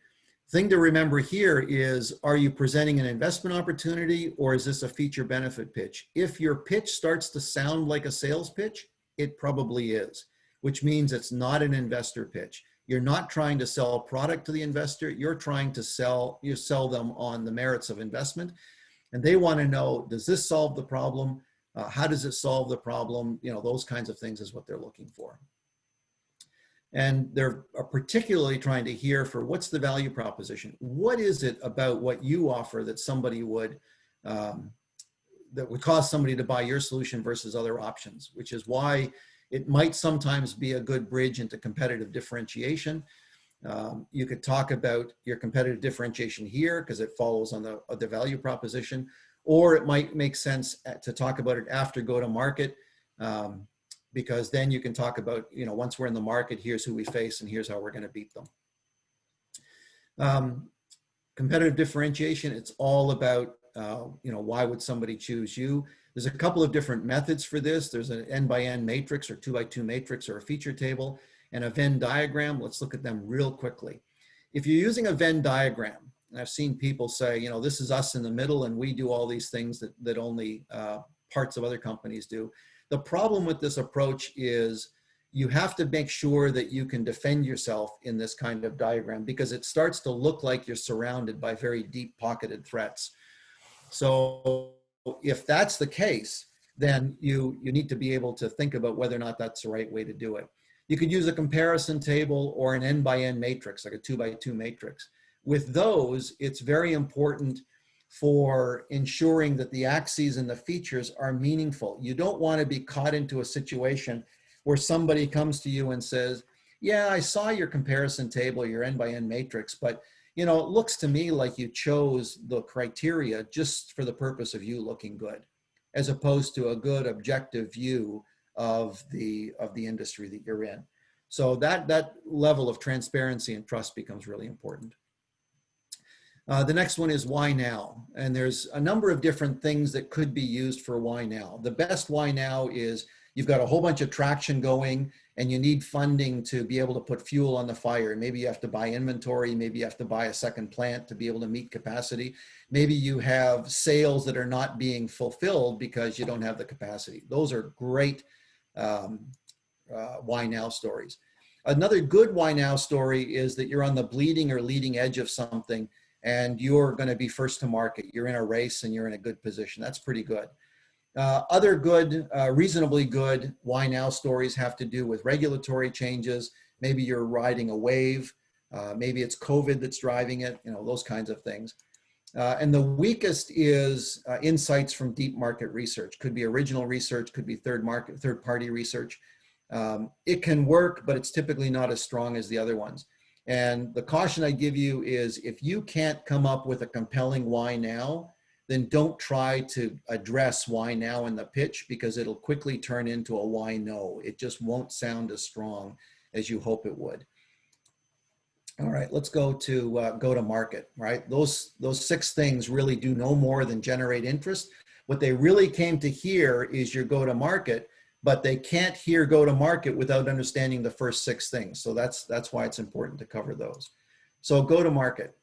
Thing to remember here is, are you presenting an investment opportunity, or is this a feature benefit pitch? If your pitch starts to sound like a sales pitch, it probably is, which means it's not an investor pitch. You're not trying to sell a product to the investor. You're trying to sell them on the merits of investment. And they want to know, does this solve the problem? How does it solve the problem? You know, those kinds of things is what they're looking for. And they're particularly trying to hear for what's the value proposition? What is it about what you offer that somebody would, that would cause somebody to buy your solution versus other options, which is why it might sometimes be a good bridge into competitive differentiation. You could talk about your competitive differentiation here because it follows on the value proposition, or it might make sense to talk about it after go to market, because then you can talk about, you know, once we're in the market, here's who we face and here's how we're going to beat them. Competitive differentiation, it's all about, you know, why would somebody choose you? There's a couple of different methods for this. There's an N by N matrix, or 2 by 2 matrix, or a feature table, and a Venn diagram. Let's look at them real quickly. If you're using a Venn diagram, and I've seen people say, you know, this is us in the middle and we do all these things that only parts of other companies do. The problem with this approach is you have to make sure that you can defend yourself in this kind of diagram, because it starts to look like you're surrounded by very deep pocketed threats. So if that's the case, then you need to be able to think about whether or not that's the right way to do it. You could use a comparison table or an N by N matrix, like a 2 by 2 matrix. With those, it's very important for ensuring that the axes and the features are meaningful. You don't want to be caught into a situation where somebody comes to you and says, yeah, I saw your comparison table, your N by N matrix, but you know, it looks to me like you chose the criteria just for the purpose of you looking good, as opposed to a good objective view of the industry that you're in. So that level of transparency and trust becomes really important. The next one is why now? And there's a number of different things that could be used for why now. The best why now is you've got a whole bunch of traction going and you need funding to be able to put fuel on the fire. Maybe you have to buy inventory. Maybe you have to buy a second plant to be able to meet capacity. Maybe you have sales that are not being fulfilled because you don't have the capacity. Those are great why now stories. Another good why now story is that you're on the bleeding or leading edge of something and you're going to be first to market. You're in a race and you're in a good position. That's pretty good. Other good, reasonably good why now stories have to do with regulatory changes. Maybe you're riding a wave. Maybe it's COVID that's driving it, you know, those kinds of things. And the weakest is insights from deep market research. Could be original research, could be third-party research. It can work, but it's typically not as strong as the other ones. And the caution I give you is if you can't come up with a compelling why now, then don't try to address why now in the pitch, because it'll quickly turn into a why no. It just won't sound as strong as you hope it would. All right, let's go to market, right? Those 6 things really do no more than generate interest. What they really came to hear is your go to market, but they can't hear go to market without understanding the first 6 things. So that's why it's important to cover those. So go to market.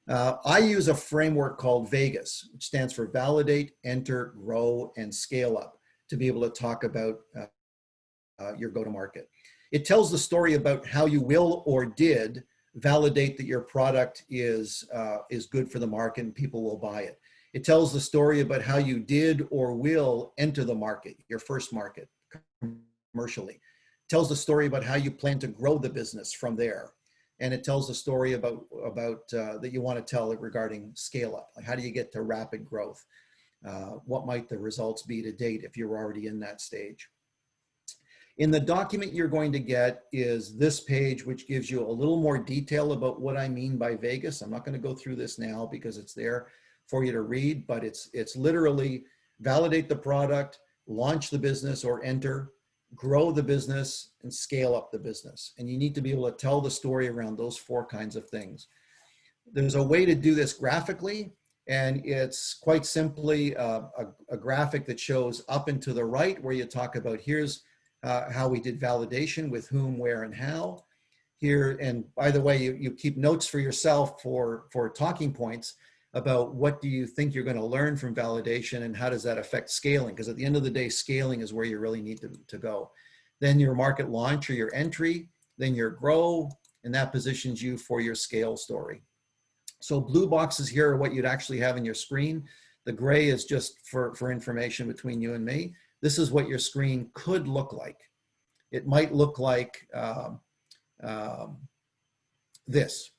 I use a framework called Vegas, which stands for validate, enter, grow, and scale up, to be able to talk about your go to market. It tells the story about how you will or did validate that your product is good for the market and people will buy it. It tells the story about how you did or will enter the market, your first market, commercially. It tells the story about how you plan to grow the business from there. And it tells the story about that you want to tell regarding scale up. Like, how do you get to rapid growth? What might the results be to date if you're already in that stage? In the document you're going to get is this page, which gives you a little more detail about what I mean by Vegas. I'm not going to go through this now because it's there for you to read, but it's literally validate the product, launch the business or enter, grow the business, and scale up the business. And you need to be able to tell the story around those 4 kinds of things. There's a way to do this graphically, and it's quite simply a graphic that shows up and to the right, where you talk about here's how we did validation, with whom, where, and how. Here, and by the way, you keep notes for yourself for talking points about what do you think you're going to learn from validation and how does that affect scaling? Because at the end of the day, scaling is where you really need to go. Then your market launch or your entry, then your grow, and that positions you for your scale story. So blue boxes here are what you'd actually have in your screen. The gray is just for information between you and me. This is what your screen could look like. It might look like this.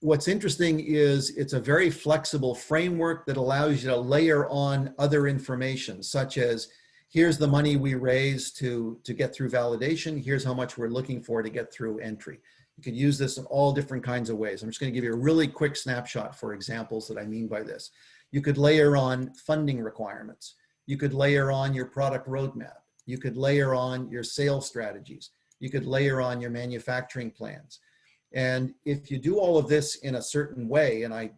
What's interesting is it's a very flexible framework that allows you to layer on other information, such as here's the money we raised to get through validation. Here's how much we're looking for to get through entry. You could use this in all different kinds of ways. I'm just going to give you a really quick snapshot for examples that I mean by this. You could layer on funding requirements. You could layer on your product roadmap. You could layer on your sales strategies. You could layer on your manufacturing plans. And if you do all of this in a certain way, and I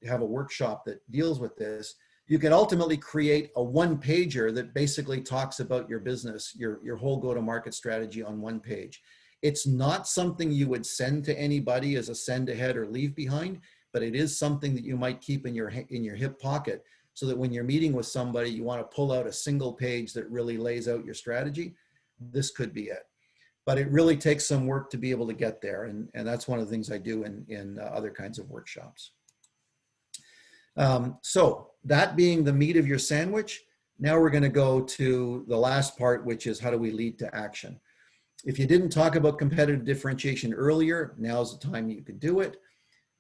have a workshop that deals with this, you can ultimately create a one-pager that basically talks about your business, your whole go-to-market strategy on one page. It's not something you would send to anybody as a send ahead or leave behind, but it is something that you might keep in your hip pocket, so that when you're meeting with somebody, you want to pull out a single page that really lays out your strategy. This could be it. But it really takes some work to be able to get there. And that's one of the things I do in other kinds of workshops. So that being the meat of your sandwich, now we're going to go to the last part, which is how do we lead to action? If you didn't talk about competitive differentiation earlier, now's the time you could do it.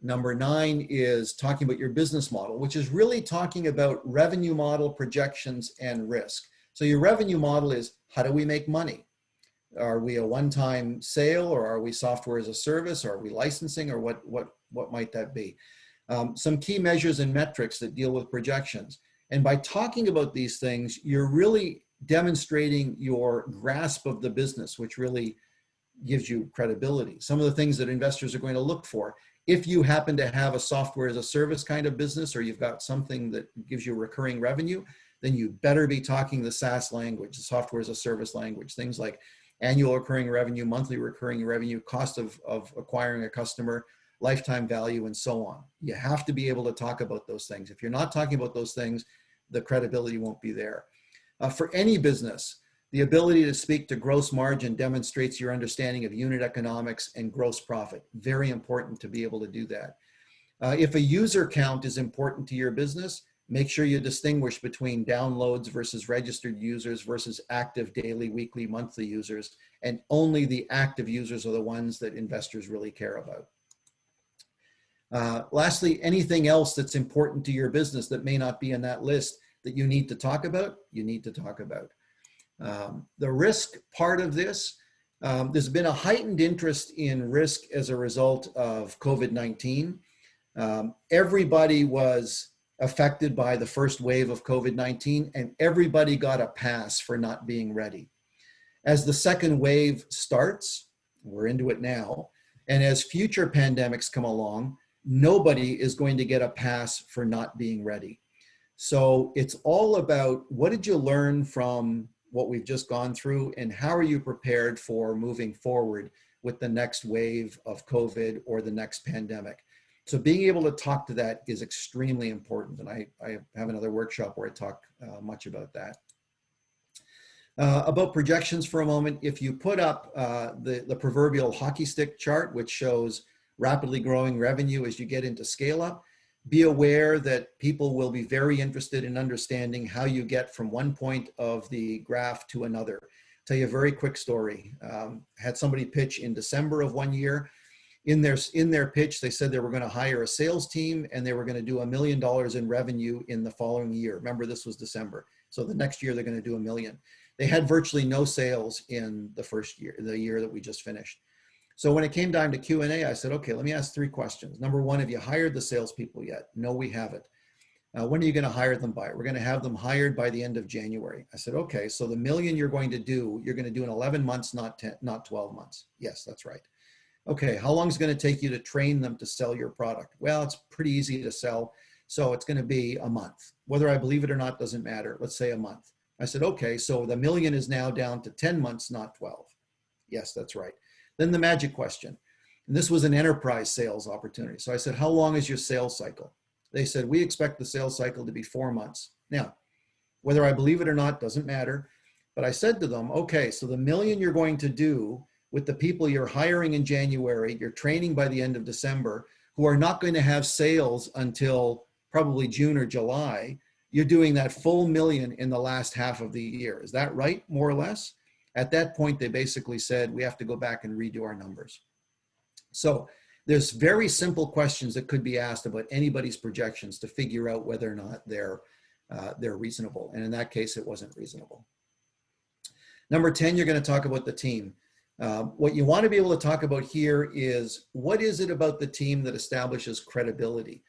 Number 9 is talking about your business model, which is really talking about revenue model, projections, and risk. So your revenue model is, how do we make money? Are we a one-time sale, or are we software as a service, or are we licensing, or what might that be? Some key measures and metrics that deal with projections. And by talking about these things, you're really demonstrating your grasp of the business, which really gives you credibility. Some of the things that investors are going to look for, if you happen to have a software as a service kind of business, or you've got something that gives you recurring revenue, then you better be talking the SaaS language, the software as a service language, things like annual recurring revenue, monthly recurring revenue, cost of acquiring a customer, lifetime value, and so on. You have to be able to talk about those things. If you're not talking about those things, the credibility won't be there. For any business, the ability to speak to gross margin demonstrates your understanding of unit economics and gross profit. Very important to be able to do that. If a user count is important to your business, make sure you distinguish between downloads versus registered users versus active daily, weekly, monthly users, and only the active users are the ones that investors really care about. Lastly, anything else that's important to your business that may not be in that list that you need to talk about, you need to talk about. The risk part of this, there's been a heightened interest in risk as a result of COVID-19. Everybody was affected by the first wave of COVID-19, and everybody got a pass for not being ready. As the second wave starts, we're into it now, and as future pandemics come along, nobody is going to get a pass for not being ready. So it's all about, what did you learn from what we've just gone through, and how are you prepared for moving forward with the next wave of COVID or the next pandemic? So being able to talk to that is extremely important. And I have another workshop where I talk much about that. About projections for a moment, if you put up the proverbial hockey stick chart, which shows rapidly growing revenue as you get into scale up, be aware that people will be very interested in understanding how you get from one point of the graph to another. I'll tell you a very quick story. Had somebody pitch in December of one year. In their pitch, they said they were going to hire a sales team and they were going to do $1 million in revenue in the following year. Remember, this was December. So the next year they're going to do $1 million. They had virtually no sales in the first year, the year that we just finished. So when it came down to Q&A, I said, okay, let me ask 3 questions. Number 1, have you hired the salespeople yet? No, we haven't. When are you going to hire them by? We're going to have them hired by the end of January. I said, okay, so the $1 million you're going to do in 11 months, not 12 months. Yes, that's right. Okay, how long is it going to take you to train them to sell your product? Well, it's pretty easy to sell, so it's going to be a month. Whether I believe it or not doesn't matter. Let's say a month. I said, okay, so the $1 million is now down to 10 months, not 12. Yes, that's right. Then the magic question, and this was an enterprise sales opportunity. So I said, how long is your sales cycle? They said, we expect the sales cycle to be 4 months. Now, whether I believe it or not doesn't matter, but I said to them, okay, so the $1 million you're going to do with the people you're hiring in January, you're training by the end of December, who are not going to have sales until probably June or July, you're doing that full $1 million in the last half of the year. Is that right, more or less? At that point, they basically said, we have to go back and redo our numbers. So there's very simple questions that could be asked about anybody's projections to figure out whether or not they're reasonable. And in that case, it wasn't reasonable. Number 10, you're going to talk about the team. What you want to be able to talk about here is, what is it about the team that establishes credibility?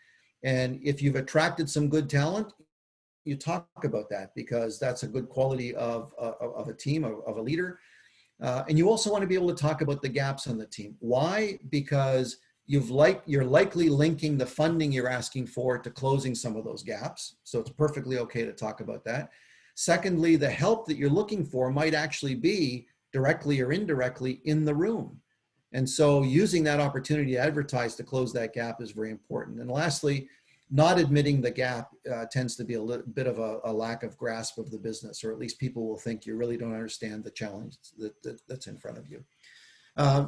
And if you've attracted some good talent, you talk about that, because that's a good quality of a team, of a leader. And you also want to be able to talk about the gaps on the team. Why? Because you're likely linking the funding you're asking for to closing some of those gaps. So it's perfectly okay to talk about that. Secondly, the help that you're looking for might actually be directly or indirectly in the room. And so using that opportunity to advertise to close that gap is very important. And lastly, not admitting the gap tends to be a little bit of a lack of grasp of the business, or at least people will think you really don't understand the challenge that's in front of you.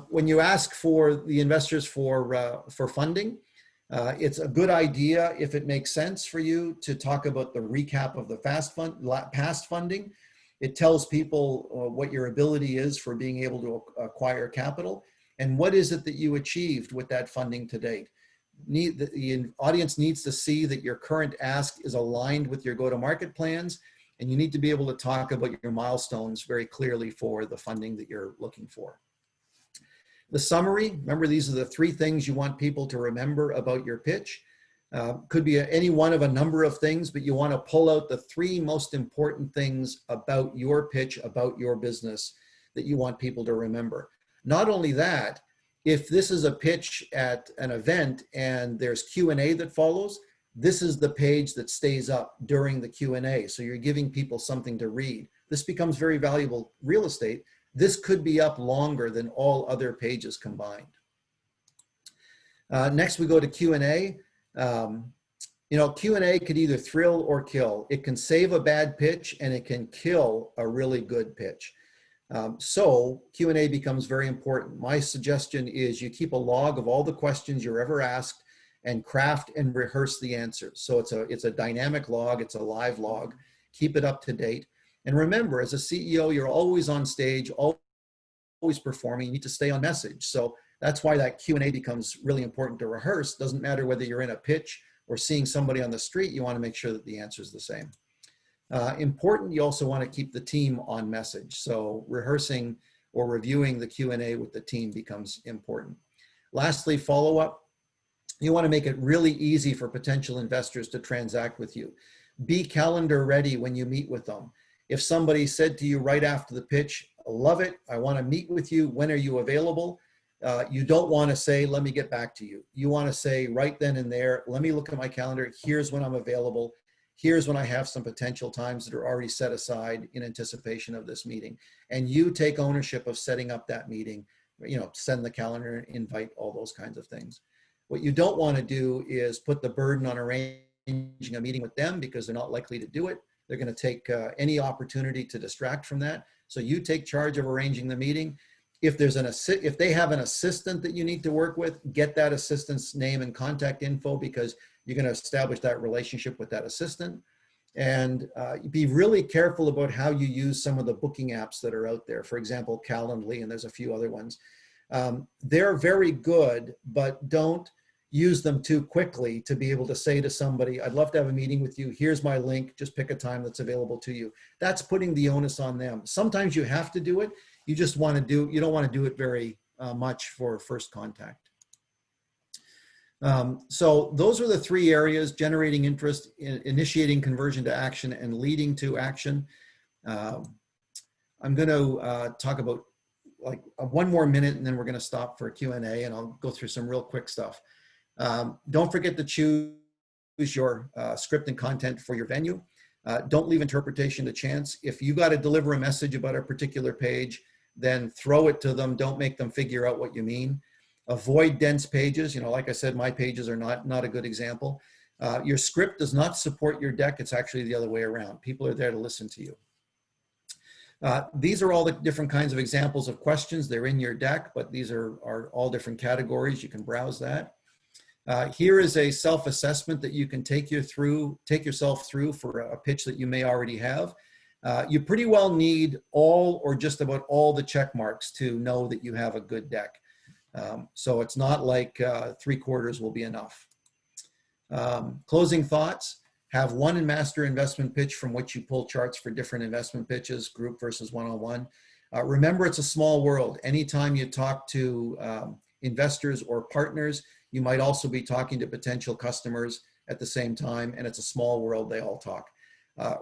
When you ask for the investors for funding, it's a good idea, if it makes sense for you, to talk about the recap of the past funding. It tells people what your ability is for being able to acquire capital, and what is it that you achieved with that funding to date. The audience needs to see that your current ask is aligned with your go-to-market plans, and you need to be able to talk about your milestones very clearly for the funding that you're looking for. The summary, remember, these are the 3 things you want people to remember about your pitch. Could be any one of a number of things, but you want to pull out the 3 most important things about your pitch, about your business, that you want people to remember. Not only that, if this is a pitch at an event and there's Q&A that follows, this is the page that stays up during the Q&A. So you're giving people something to read. This becomes very valuable real estate. This could be up longer than all other pages combined. Next, we go to Q&A. Q&A could either thrill or kill. It can save a bad pitch, and it can kill a really good pitch. So Q&A becomes very important. My suggestion is you keep a log of all the questions you're ever asked and craft and rehearse the answers. So it's a dynamic log, it's a live log. Keep it up to date. And remember, as a CEO, you're always on stage, always performing. You need to stay on message. So that's why that Q&A becomes really important to rehearse. Doesn't matter whether you're in a pitch or seeing somebody on the street, you want to make sure that the answer is the same. Important, you also want to keep the team on message. So rehearsing or reviewing the Q&A with the team becomes important. Lastly, follow-up. You want to make it really easy for potential investors to transact with you. Be calendar ready when you meet with them. If somebody said to you right after the pitch, I love it, I want to meet with you, when are you available? You don't want to say, let me get back to you. You want to say right then and there, let me look at my calendar, here's when I'm available. Here's when I have some potential times that are already set aside in anticipation of this meeting. And you take ownership of setting up that meeting, send the calendar invite, all those kinds of things. What you don't want to do is put the burden on arranging a meeting with them, because they're not likely to do it. They're going to take any opportunity to distract from that. So you take charge of arranging the meeting. If they have an assistant that you need to work with, get that assistant's name and contact info, because you're going to establish that relationship with that assistant. And be really careful about how you use some of the booking apps that are out there. For example, Calendly, and there's a few other ones. They're very good, but don't use them too quickly to be able to say to somebody, I'd love to have a meeting with you. Here's my link. Just pick a time that's available to you. That's putting the onus on them. Sometimes you have to do it. You don't want to do it very much for first contact. So those are the three areas: generating interest, initiating conversion to action, and leading to action. I'm going to talk about like one more minute, and then we're going to stop for Q&A, and I'll go through some real quick stuff. Don't forget to choose your script and content for your venue. Don't leave interpretation to chance. If you got to deliver a message about a particular page, then throw it to them. Don't make them figure out what you mean. Avoid dense pages. Like I said, my pages are not a good example. Your script does not support your deck. It's actually the other way around. People are there to listen to you. These are all the different kinds of examples of questions. They're in your deck, but these are all different categories. You can browse that. Here is a self-assessment that you can take yourself through for a pitch that you may already have. You pretty well need all or just about all the check marks to know that you have a good deck. So it's not like 3/4 will be enough. Closing thoughts: have one master investment pitch from which you pull charts for different investment pitches, group versus one-on-one. Remember, it's a small world. Anytime you talk to investors or partners, you might also be talking to potential customers at the same time, and it's a small world. They all talk.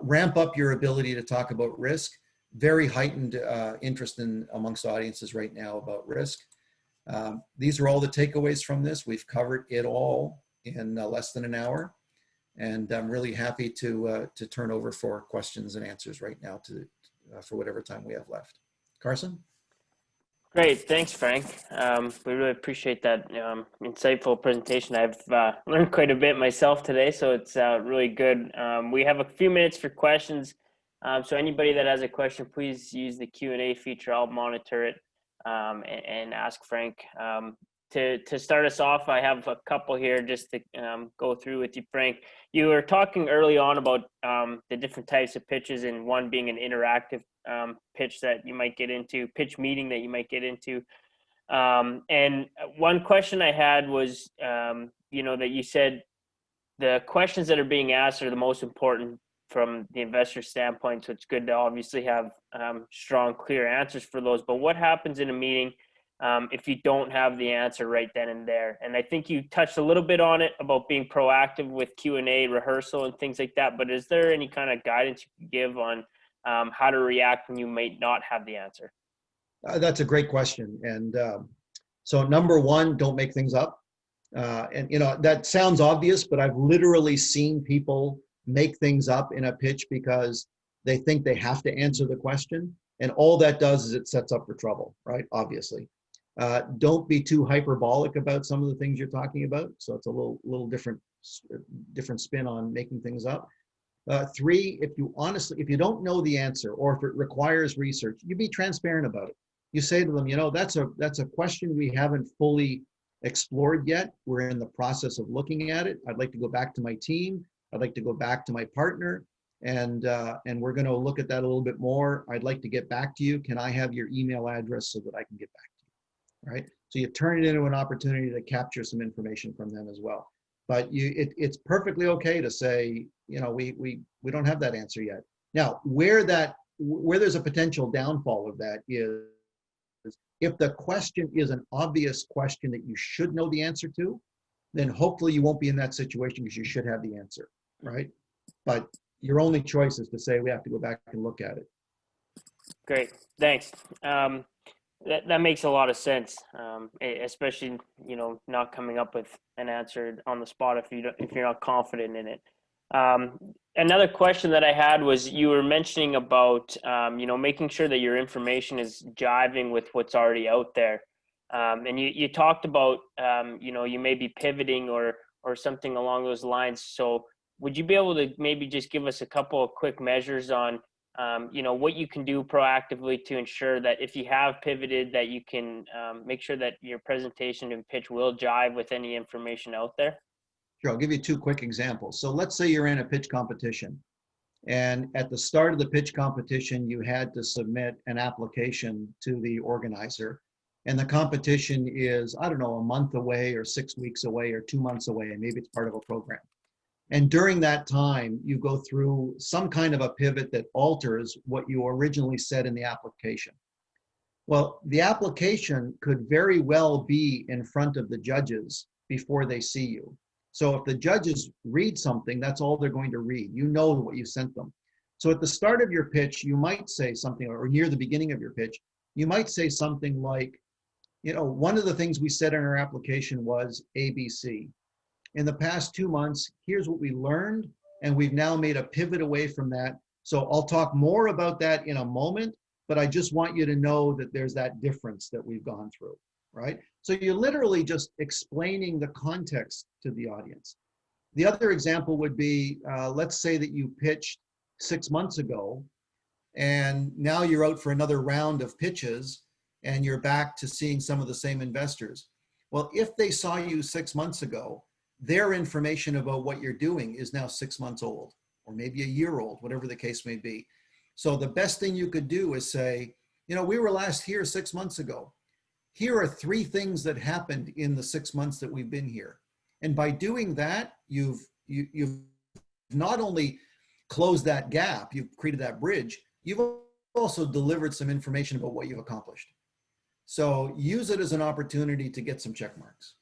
Ramp up your ability to talk about risk. Very heightened interest amongst audiences right now about risk. These are all the takeaways from this. We've covered it all in less than an hour, and I'm really happy to turn over for questions and answers right now for whatever time we have left. Carson?
Great, thanks, Frank. We really appreciate that insightful presentation. I've learned quite a bit myself today, so it's really good. We have a few minutes for questions. So anybody that has a question, please use the Q&A feature. I'll monitor it and ask Frank. To start us off, I have a couple here just to go through with you, Frank. You were talking early on about the different types of pitches, and one being an interactive pitch that you might get into, pitch meeting that you might get into. And one question I had was, that you said the questions that are being asked are the most important from the investor standpoint. So it's good to obviously have strong, clear answers for those. But what happens in a meeting if you don't have the answer right then and there? And I think you touched a little bit on it about being proactive with Q&A, rehearsal, and things like that. But is there any kind of guidance you can give on how to react when you may not have the answer?
That's a great question. And so number one, don't make things up. And that sounds obvious, but I've literally seen people make things up in a pitch because they think they have to answer the question. And all that does is it sets up for trouble, right? Obviously. Don't be too hyperbolic about some of the things you're talking about. So it's a little different spin on making things up. 3, if you don't know the answer, or if it requires research, you be transparent about it. You say to them, that's a question we haven't fully explored yet. We're in the process of looking at it. I'd like to go back to my team. I'd like to go back to my partner, and we're going to look at that a little bit more. I'd like to get back to you. Can I have your email address so that I can get back to you? Right? So you turn it into an opportunity to capture some information from them as well. But it's perfectly okay to say, we don't have that answer yet. Now, where there's a potential downfall of that is if the question is an obvious question that you should know the answer to, then hopefully you won't be in that situation because you should have the answer, right? But your only choice is to say, we have to go back and look at it.
Great, thanks. That makes a lot of sense, especially not coming up with an answer on the spot if you're not confident in it. Another question that I had was you were mentioning about making sure that your information is jiving with what's already out there, and you talked about you may be pivoting or something along those lines. So would you be able to maybe just give us a couple of quick measures on what you can do proactively to ensure that if you have pivoted, that you can make sure that your presentation and pitch will jive with any information out there?
Sure, I'll give you two quick examples. So let's say you're in a pitch competition, and at the start of the pitch competition, you had to submit an application to the organizer, and the competition is, I don't know, a month away or 6 weeks away or 2 months away, and maybe it's part of a program. And during that time, you go through some kind of a pivot that alters what you originally said in the application. Well, the application could very well be in front of the judges before they see you. So if the judges read something, that's all they're going to read. You know what you sent them. So at the start of your pitch, you might say something, or near the beginning of your pitch, you might say something like, one of the things we said in our application was ABC. In the past 2 months, here's what we learned, and we've now made a pivot away from that. So I'll talk more about that in a moment, but I just want you to know that there's that difference that we've gone through, right? So you're literally just explaining the context to the audience. The other example would be, let's say that you pitched 6 months ago, and now you're out for another round of pitches, and you're back to seeing some of the same investors. Well, if they saw you 6 months ago, their information about what you're doing is now 6 months old, or maybe a year old, whatever the case may be. So the best thing you could do is say, we were last here 6 months ago. Here are 3 things that happened in the 6 months that we've been here. And by doing that, you've not only closed that gap, you've created that bridge, you've also delivered some information about what you've accomplished. So use it as an opportunity to get some check marks.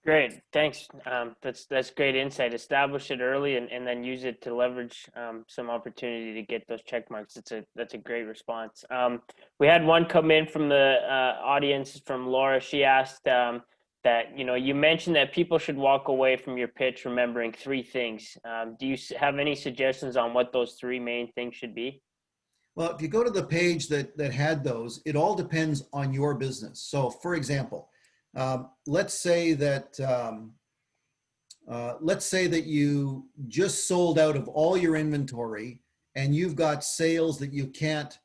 Great, thanks. That's great insight. Establish it early and then use it to leverage some opportunity to get those check marks. That's a great response. We had one come in from the audience from Laura. She asked that you mentioned that people should walk away from your pitch remembering 3 things. Do you have any suggestions on what those 3 main things should be?
Well, if you go to the page that had those, it all depends on your business. So, for example, let's say that you just sold out of all your inventory and you've got sales that you can't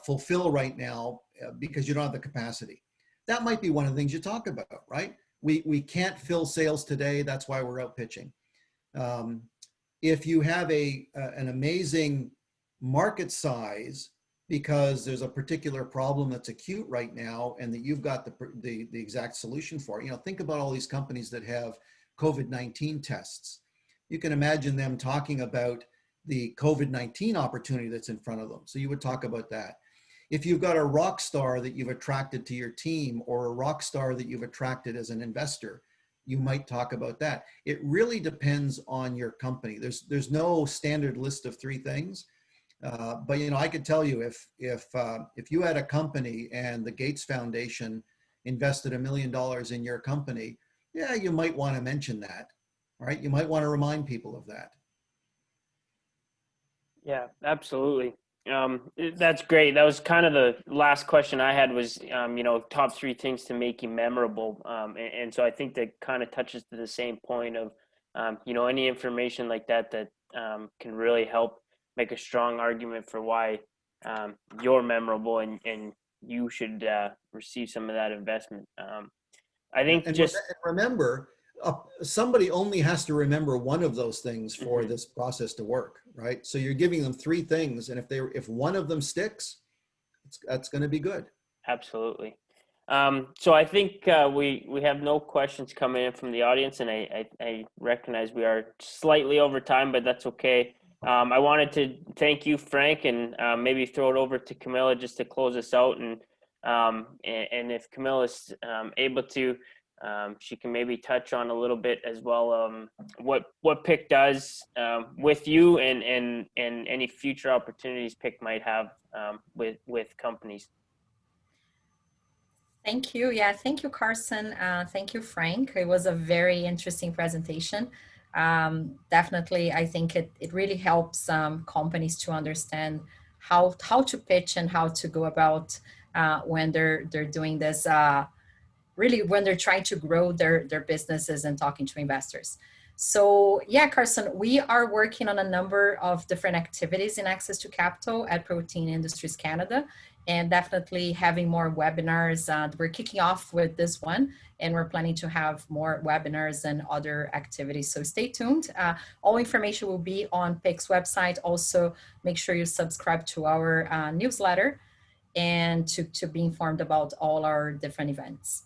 fulfill right now because you don't have the capacity. That might be one of the things you talk about, right? We can't fill sales today. That's why we're out pitching. If you have an amazing market size because there's a particular problem that's acute right now and that you've got the exact solution for it. Think about all these companies that have COVID-19 tests. You can imagine them talking about the COVID-19 opportunity that's in front of them. So you would talk about that. If you've got a rock star that you've attracted to your team or a rock star that you've attracted as an investor, you might talk about that. It really depends on your company. There's no standard list of 3 things. But I could tell you if you had a company and the Gates Foundation invested $1 million in your company, yeah, you might want to mention that, right? You might want to remind people of that.
Yeah, absolutely. That's great. That was kind of the last question I had was, top 3 things to make you memorable. And so I think that kind of touches to the same point of, any information like that can really help make a strong argument for why you're memorable and you should receive some of that investment. I think
remember, somebody only has to remember one of those things for
Mm-hmm.
this process to work, right? So you're giving them 3 things, and if one of them sticks, that's going to be good.
Absolutely. So I think we have no questions coming in from the audience, and I recognize we are slightly over time, but that's okay. I wanted to thank you, Frank, and maybe throw it over to Camilla just to close us out. And if Camilla's able to, she can maybe touch on a little bit as well what PIC does with you and any future opportunities PIC might have with companies.
Thank you. Yeah, thank you, Carson. Thank you, Frank. It was a very interesting presentation. Definitely, I think it really helps companies to understand how to pitch and how to go about when they're doing this, really when they're trying to grow their businesses and talking to investors. So yeah, Carson, we are working on a number of different activities in access to capital at Protein Industries Canada, and definitely having more webinars. We're kicking off with this one, and we're planning to have more webinars and other activities. So stay tuned. All information will be on PIC's website. Also, make sure you subscribe to our newsletter and to be informed about all our different events.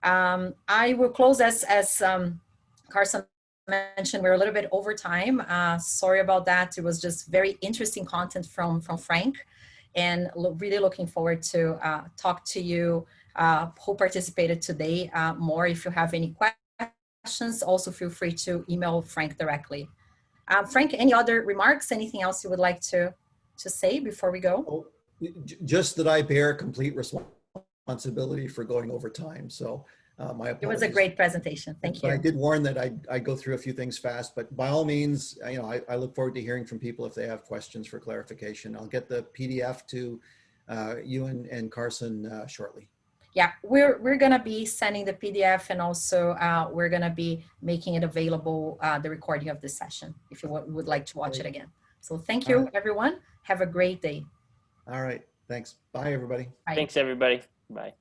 I will close as Carson mentioned, we're a little bit over time. Sorry about that. It was just very interesting content from Frank, and really looking forward to talk to you who participated today more. If you have any questions, also feel free to email Frank directly. Frank, any other remarks? Anything else you would like to say before we go?
Oh, just that I bear complete responsibility for going over time. So my apologies.
It was a great presentation. Thank you.
But I did warn that I go through a few things fast, but by all means, you know, I look forward to hearing from people if they have questions for clarification. I'll get the PDF to you and Carson shortly.
Yeah, we're gonna be sending the PDF, and also we're gonna be making it available, the recording of this session, if you would like to watch it again. So thank you, everyone. Have a great day.
All right. Thanks. Bye, everybody.
Bye.
Thanks, everybody. Bye.